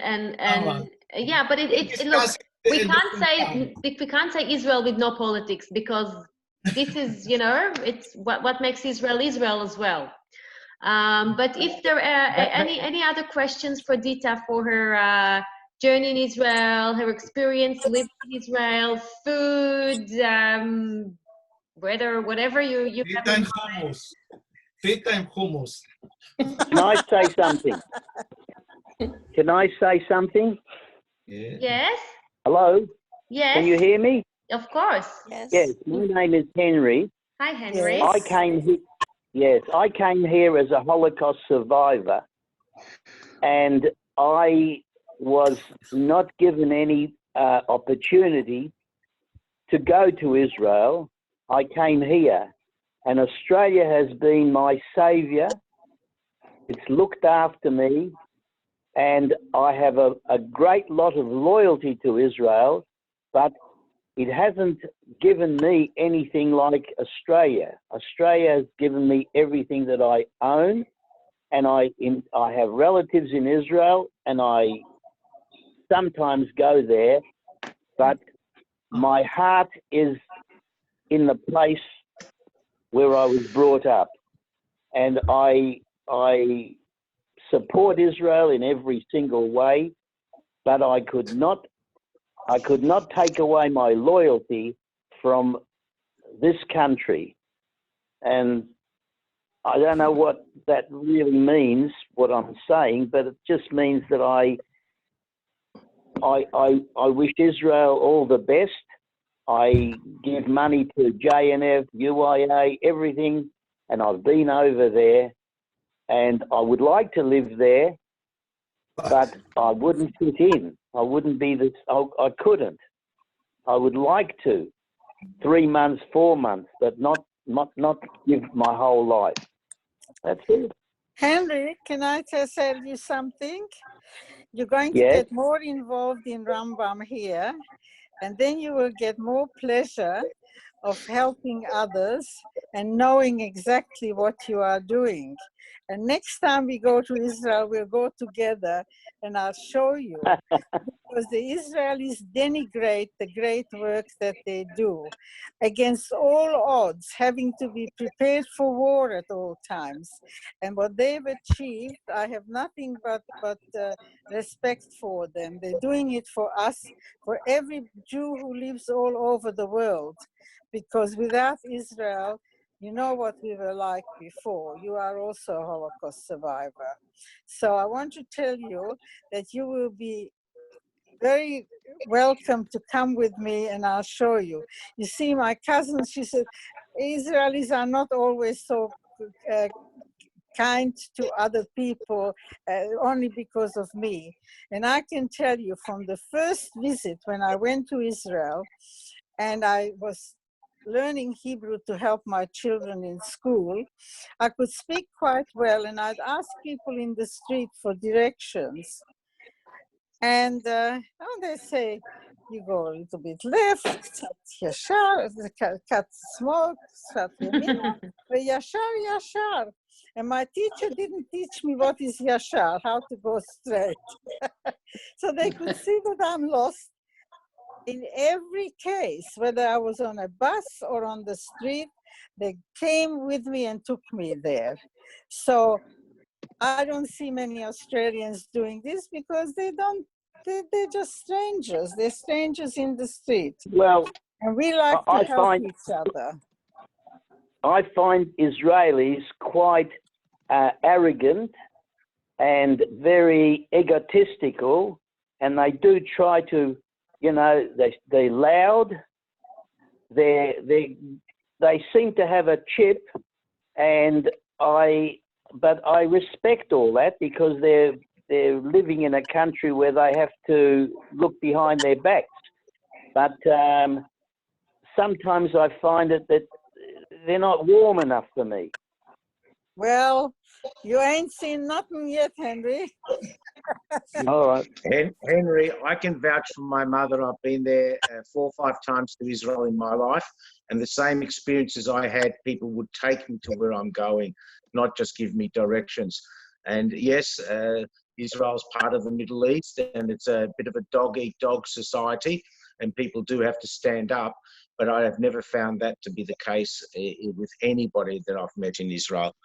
yeah, but look, we can't say Israel with no politics, because this is, you know, it's what makes Israel Israel as well. But if there are any other questions for Dita for her journey in Israel, her experience living in Israel, food, whatever you Dita and hummus. Dita and hummus. Can I say something? Can I say something? Yes. Hello? Yes. Can you hear me? Of course. Yes. Yes, my name is Henry. Hi, Henry. I came here. Yes, I came here as a Holocaust survivor, and I was not given any opportunity to go to Israel. I came here, and Australia has been my savior. It's looked after me, and I have a great lot of loyalty to Israel, but it hasn't given me anything like Australia. Australia has given me everything that I own, and I have relatives in Israel, and I sometimes go there, but my heart is in the place where I was brought up, and I support Israel in every single way, but I could not take away my loyalty from this country. And I don't know what that really means, what I'm saying, but it just means that I wish Israel all the best. I give money to JNF, UIA, everything, and I've been over there, and I would like to live there, but I wouldn't fit in. I wouldn't be this. I couldn't. I would like to, 3 months, 4 months, but not give my whole life. That's it. Henry, can I tell you something? You're going to get more involved in Rambam here, and then you will get more pleasure of helping others and knowing exactly what you are doing. And next time we go to Israel, we'll go together and I'll show you. Because the Israelis denigrate the great work that they do against all odds, having to be prepared for war at all times. And what they've achieved, I have nothing but respect for them. They're doing it for us, for every Jew who lives all over the world. Because without Israel, you know what we were like before. You are also a Holocaust survivor. So I want to tell you that you will be very welcome to come with me and I'll show you. You see, my cousin, she said, Israelis are not always so kind to other people only because of me. And I can tell you from the first visit when I went to Israel and I was learning Hebrew to help my children in school, I could speak quite well and I'd ask people in the street for directions. And they say, you go a little bit left, קצת ישר, cut small, קצת ימינה, וישר ישר. And my teacher didn't teach me what is yashar, how to go straight. So they could see that I'm lost. In every case, whether I was on a bus or on the street, they came with me and took me there. So I don't see many Australians doing this because they're just strangers. They're strangers in the street. Well, and we like to help each other. I find Israelis quite arrogant and very egotistical, and they do try to, they're loud. They seem to have a chip, but I respect all that because they're living in a country where they have to look behind their backs. But sometimes I find that they're not warm enough for me. Well, you ain't seen nothing yet, Henry. All right. Henry, I can vouch for my mother. I've been there 4 or 5 times to Israel in my life, and the same experiences I had, people would take me to where I'm going, not just give me directions. And yes, Israel's part of the Middle East, and it's a bit of a dog-eat-dog society, and people do have to stand up, but I have never found that to be the case with anybody that I've met in Israel.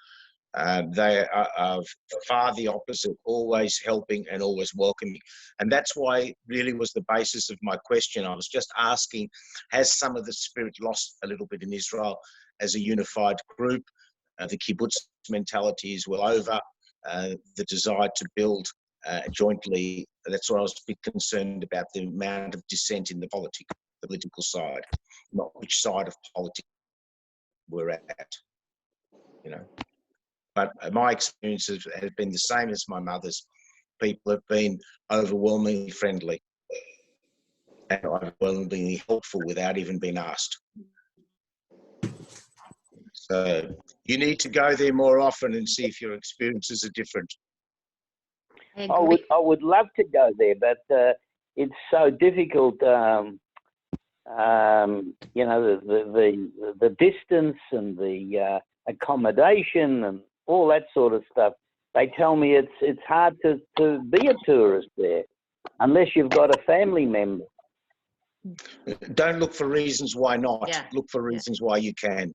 They are far the opposite, always helping and always welcoming. And that's why really was the basis of my question. I was just asking, has some of the spirit lost a little bit in Israel as a unified group? The kibbutz mentality is well over. The desire to build jointly, that's what I was a bit concerned about, the amount of dissent in the political side, not which side of politics we're at, But my experience has been the same as my mother's. People have been overwhelmingly friendly and overwhelmingly helpful without even being asked. So you need to go there more often and see if your experiences are different. I would love to go there, but it's so difficult. The distance and the accommodation and all that sort of stuff. They tell me it's hard to be a tourist there unless you've got a family member. Don't look for reasons why not. Yeah. Look for reasons why you can.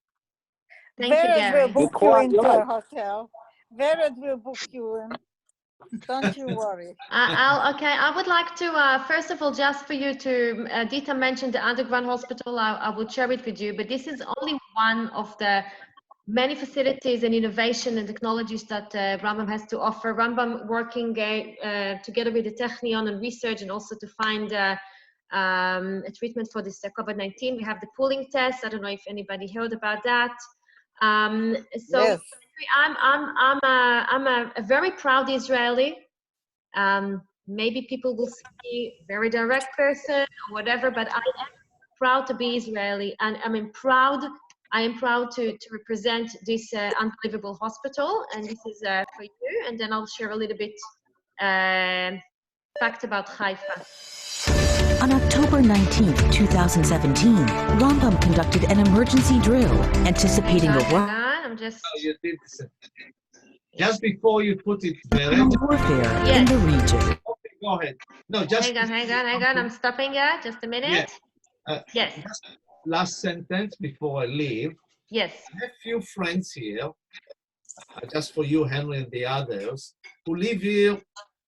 Thank you, Gary. Will book you into a hotel. Vered will book you in. Don't you worry. I would like to, first of all, just for you to, Dita mentioned the underground hospital. I will share it with you, but this is only one of the many facilities and innovation and technologies that Rambam has to offer. Rambam working together with the Technion on research and also to find a treatment for this COVID-19. We have the pooling test. I don't know if anybody heard about that. Yes. I'm a very proud Israeli. Maybe people will see very direct person or whatever, but I am proud to be Israeli, and I am proud to represent this unbelievable hospital, and this is for you. And then I'll share a little bit fact about Haifa. On October 19, 2017, Rambam conducted an emergency drill, anticipating a war. I'm just. Oh, you did just before you put it there. Warfare in the region. Okay, go ahead. No, just. Hang on. I'm stopping here. Just a minute. Yeah. Yes. Last sentence before I leave. Yes. I have few friends here, just for you, Henry, and the others, who live here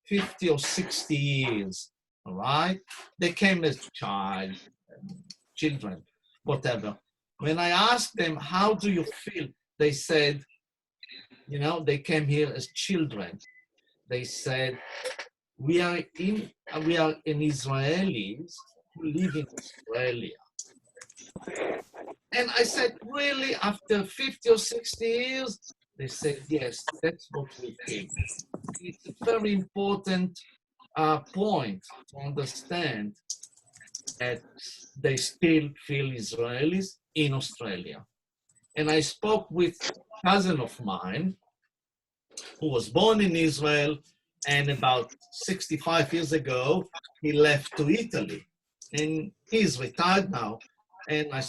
50 or 60 years. All right? They came as children, whatever. When I asked them, how do you feel? They said, they came here as children. They said, we are in Israelis who live in Australia. And I said, really, after 50 or 60 years? They said, yes, that's what we feel. It's a very important point to understand that they still feel Israelis in Australia. And I spoke with a cousin of mine who was born in Israel, and about 65 years ago, he left to Italy. And he's retired now. And I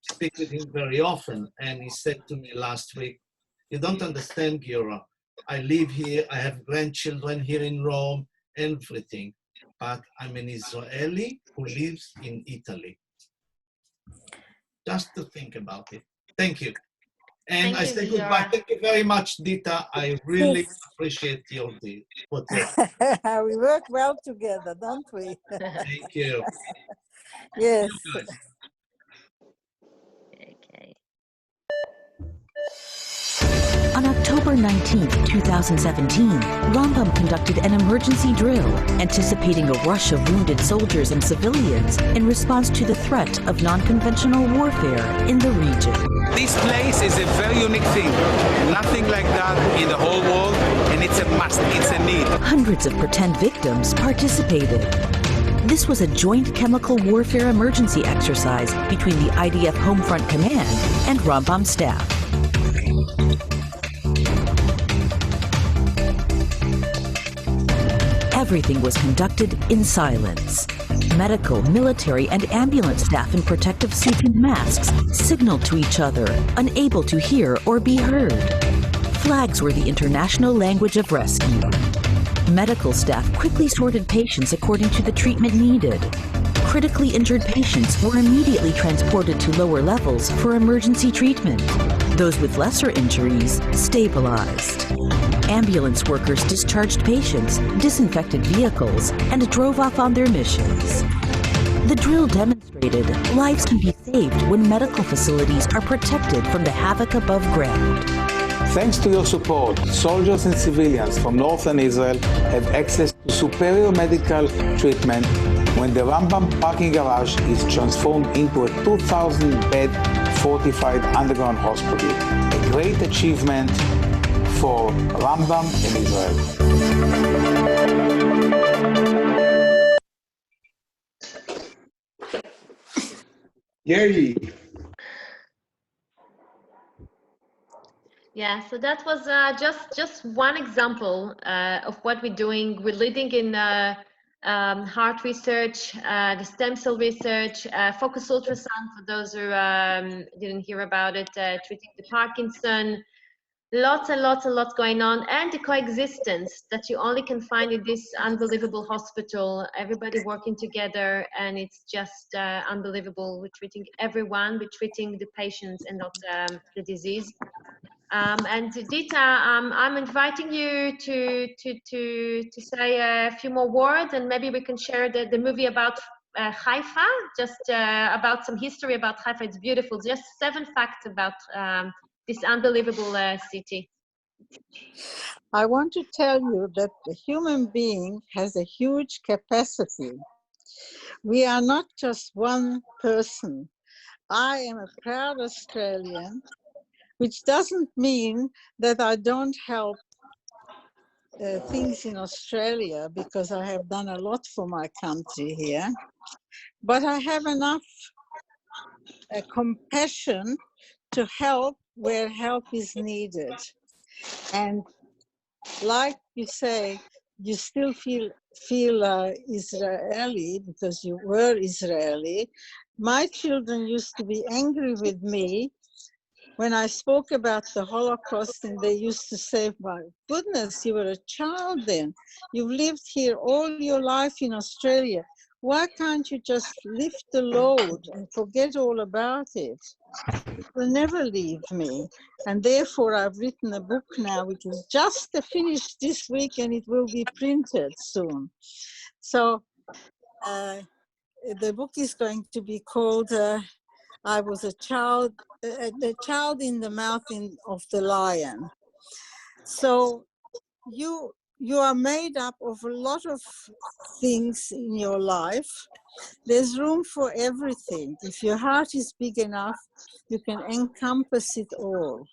speak with him very often. And he said to me last week, you don't understand, Giora. I live here, I have grandchildren here in Rome, everything. But I'm an Israeli who lives in Italy. Just to think about it. Thank you. And I say goodbye. Thank you very much, Dita. I really appreciate your deal. We work well together, don't we? Thank you. Yes. Okay. On October 19, 2017, Rambam conducted an emergency drill, anticipating a rush of wounded soldiers and civilians in response to the threat of non-conventional warfare in the region. This place is a very unique thing. Nothing like that in the whole world, and it's a must, it's a need. Hundreds of pretend victims participated. This was a joint chemical warfare emergency exercise between the IDF Homefront Command and Rambam staff. Everything was conducted in silence. Medical, military, and ambulance staff in protective suits and masks signaled to each other, unable to hear or be heard. Flags were the international language of rescue. Medical staff quickly sorted patients according to the treatment needed. Critically injured patients were immediately transported to lower levels for emergency treatment. Those with lesser injuries stabilized. Ambulance workers discharged patients, disinfected vehicles, and drove off on their missions. The drill demonstrated lives can be saved when medical facilities are protected from the havoc above ground. Thanks to your support, soldiers and civilians from northern Israel have access to superior medical treatment when the Rambam parking garage is transformed into a 2,000-bed fortified underground hospital. A great achievement for Rambam in Israel. Yay! Yeah, so that was just one example of what we're doing. We're leading in heart research, the stem cell research, focus ultrasound for those who didn't hear about it, treating the Parkinson. Lots and lots going on, and the coexistence that you only can find in this unbelievable hospital. Everybody working together, and it's just unbelievable. We're treating everyone, we're treating the patients and not the disease. And Dita, I'm inviting you to say a few more words, and maybe we can share the movie about Haifa, just about some history about Haifa. It's beautiful. Just 7 facts about this unbelievable city. I want to tell you that the human being has a huge capacity. We are not just one person. I am a proud Australian, which doesn't mean that I don't help things in Australia, because I have done a lot for my country here. But I have enough compassion to help where help is needed. And like you say, you still feel Israeli because you were Israeli. My children used to be angry with me when I spoke about the Holocaust, and they used to say, my goodness, you were a child then. You've lived here all your life in Australia. Why can't you just lift the load and forget all about it? It will never leave me. And therefore, I've written a book now, which is just finished this week, and it will be printed soon. So the book is going to be called I Was a Child, the Child in the Mouth of the Lion. So you you are made up of a lot of things in your life. There's room for everything. If your heart is big enough, you can encompass it all.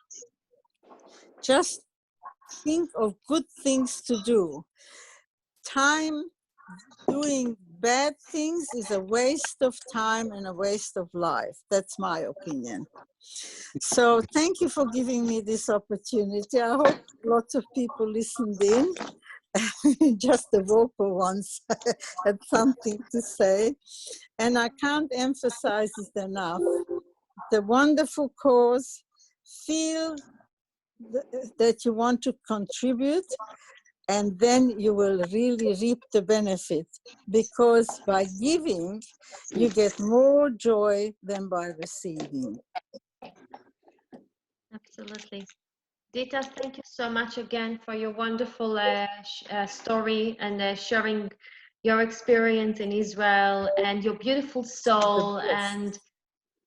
Just think of good things to do. Time doing bad things is a waste of time and a waste of life. That's my opinion. So thank you for giving me this opportunity. I hope lots of people listened in. Just the vocal ones had something to say. And I can't emphasize it enough. The wonderful cause, feel that you want to contribute, and then you will really reap the benefit, because by giving, you get more joy than by receiving. Absolutely. Dita, thank you so much again for your wonderful story and sharing your experience in Israel and your beautiful soul. And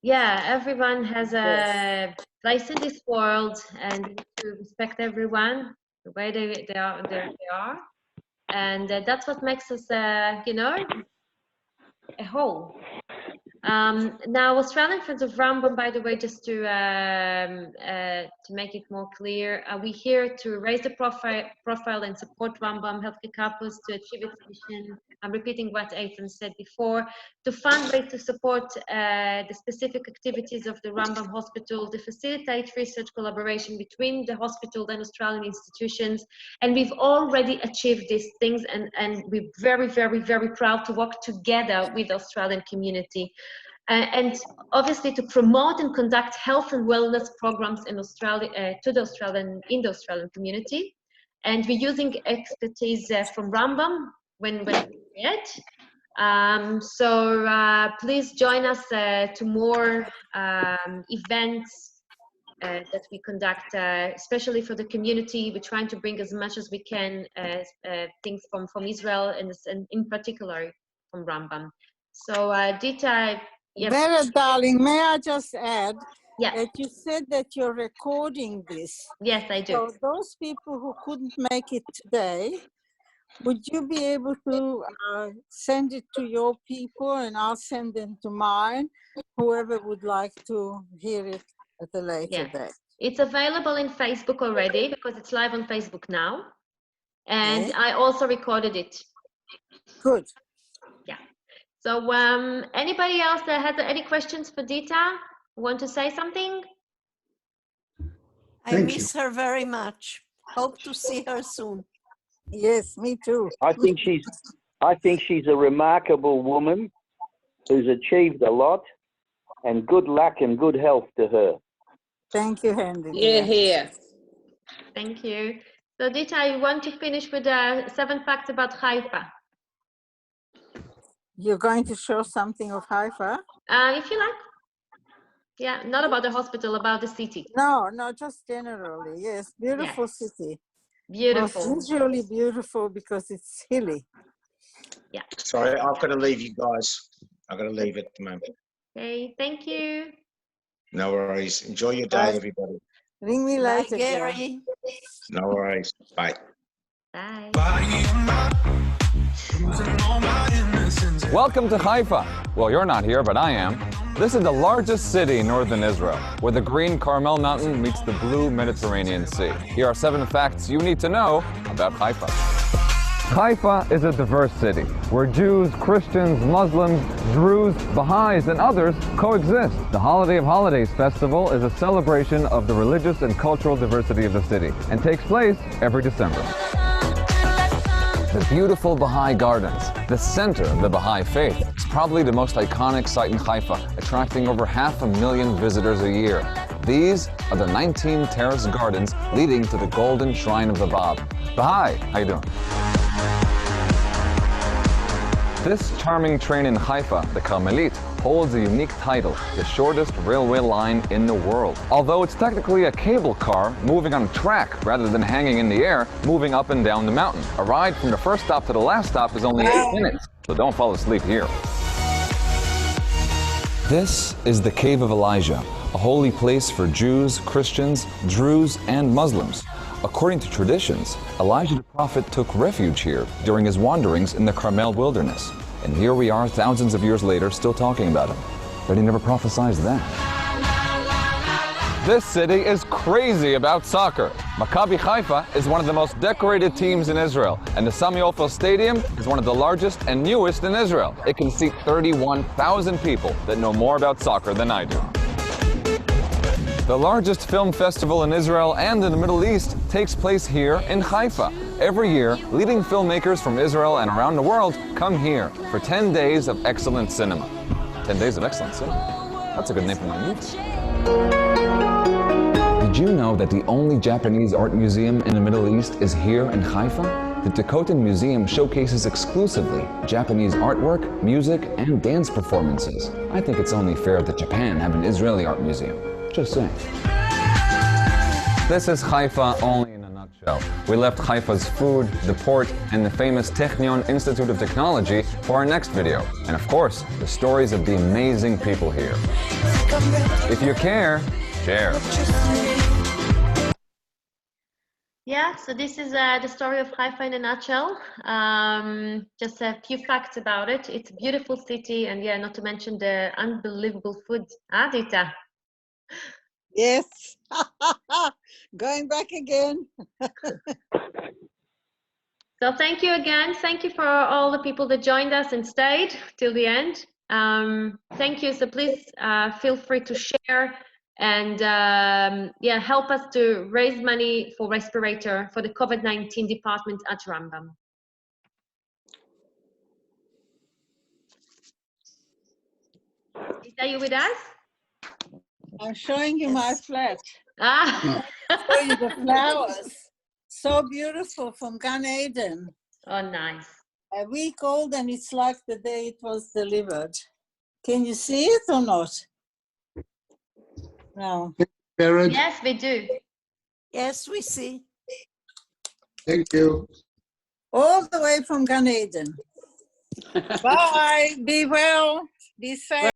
yeah, everyone has a place in this world, and we need to respect everyone the way they are. And that's what makes us, you know, a whole. Now, Australian Friends of Rambam, by the way, just to make it more clear, we're here to raise the profile and support Rambam Healthcare Campus to achieve its mission. I'm repeating what Ethan said before, to fundraise to support the specific activities of the Rambam Hospital, to facilitate research collaboration between the hospital and Australian institutions. And we've already achieved these things, and we're very, very, very proud to work together with the Australian community. And obviously to promote and conduct health and wellness programs in Australia, in the Australian community. And we're using expertise from Rambam when needed. So please join us to more events that we conduct, especially for the community. We're trying to bring as much as we can things from Israel, and in particular from Rambam. So Dita, yes. Vera, darling, may I just add that you said that you're recording this? Yes, I do. So those people who couldn't make it today, would you be able to send it to your people, and I'll send them to mine, whoever would like to hear it at a later date? It's available in Facebook already, because it's live on Facebook now. And I also recorded it. Good. Yeah. So anybody else that has any questions for Dita? Want to say something? I miss her very much. Hope to see her soon. Yes, me too. I think she's a remarkable woman who's achieved a lot, and good luck and good health to her. Thank you, Henry. Here. Thank you. So Dita, you want to finish with 7 facts about Haifa? You're going to show something of Haifa? If you like. Yeah, not about the hospital, about the city. No, just generally. Yes, beautiful city. Beautiful. Visually beautiful because it's hilly. Yeah. Sorry, I've got to leave you guys. I've got to leave at the moment. Okay, thank you. No worries. Enjoy your day, everybody. Ring me later, Gary. No worries. Bye. Bye. Welcome to Haifa. Well, you're not here, but I am. This is the largest city in northern Israel, where the green Carmel Mountain meets the blue Mediterranean Sea. Here are 7 facts you need to know about Haifa. Haifa is a diverse city, where Jews, Christians, Muslims, Druze, Baha'is, and others coexist. The Holiday of Holidays Festival is a celebration of the religious and cultural diversity of the city, and takes place every December. The beautiful Baha'i Gardens, the center of the Baha'i faith, is probably the most iconic site in Haifa, attracting over 500,000 visitors a year. These are the 19 terraced gardens leading to the Golden Shrine of the Bab. Baha'i, how you doing? This charming train in Haifa, the Carmelit, holds a unique title, the shortest railway line in the world. Although it's technically a cable car moving on a track rather than hanging in the air, moving up and down the mountain. A ride from the first stop to the last stop is only 8 minutes, so don't fall asleep here. This is the Cave of Elijah, a holy place for Jews, Christians, Druze, and Muslims. According to traditions, Elijah the prophet took refuge here during his wanderings in the Carmel wilderness. And here we are thousands of years later still talking about him. But he never prophesied that. This city is crazy about soccer. Maccabi Haifa is one of the most decorated teams in Israel, and the Sami Ofer Stadium is one of the largest and newest in Israel. It can seat 31,000 people that know more about soccer than I do. The largest film festival in Israel and in the Middle East takes place here in Haifa. Every year, leading filmmakers from Israel and around the world come here for 10 days of excellent cinema. 10 days of excellent cinema? That's a good name for my movie. Did you know that the only Japanese art museum in the Middle East is here in Haifa? The Dakotan Museum showcases exclusively Japanese artwork, music, and dance performances. I think it's only fair that Japan have an Israeli art museum. Just saying. This is Haifa only in a nutshell. We left Haifa's food, the port, and the famous Technion Institute of Technology for our next video. And of course, the stories of the amazing people here. If you care, share. Yeah, so this is the story of Haifa in a nutshell. Just a few facts about it. It's a beautiful city, and yeah, not to mention the unbelievable food. Ah, Dita? Yes. Going back again. So thank you again. Thank you for all the people that joined us and stayed till the end. Thank you. So please feel free to share and yeah, help us to raise money for respirator for the COVID-19 department at Rambam. Are you with us? I'm showing you my flat. Ah. Show you the flowers. So beautiful from Gan Eden. Oh, nice. A week old and it's like the day it was delivered. Can you see it or not? No. Yes, we do. Yes, we see. Thank you. All the way from Gan Eden. Bye. Be well. Be safe.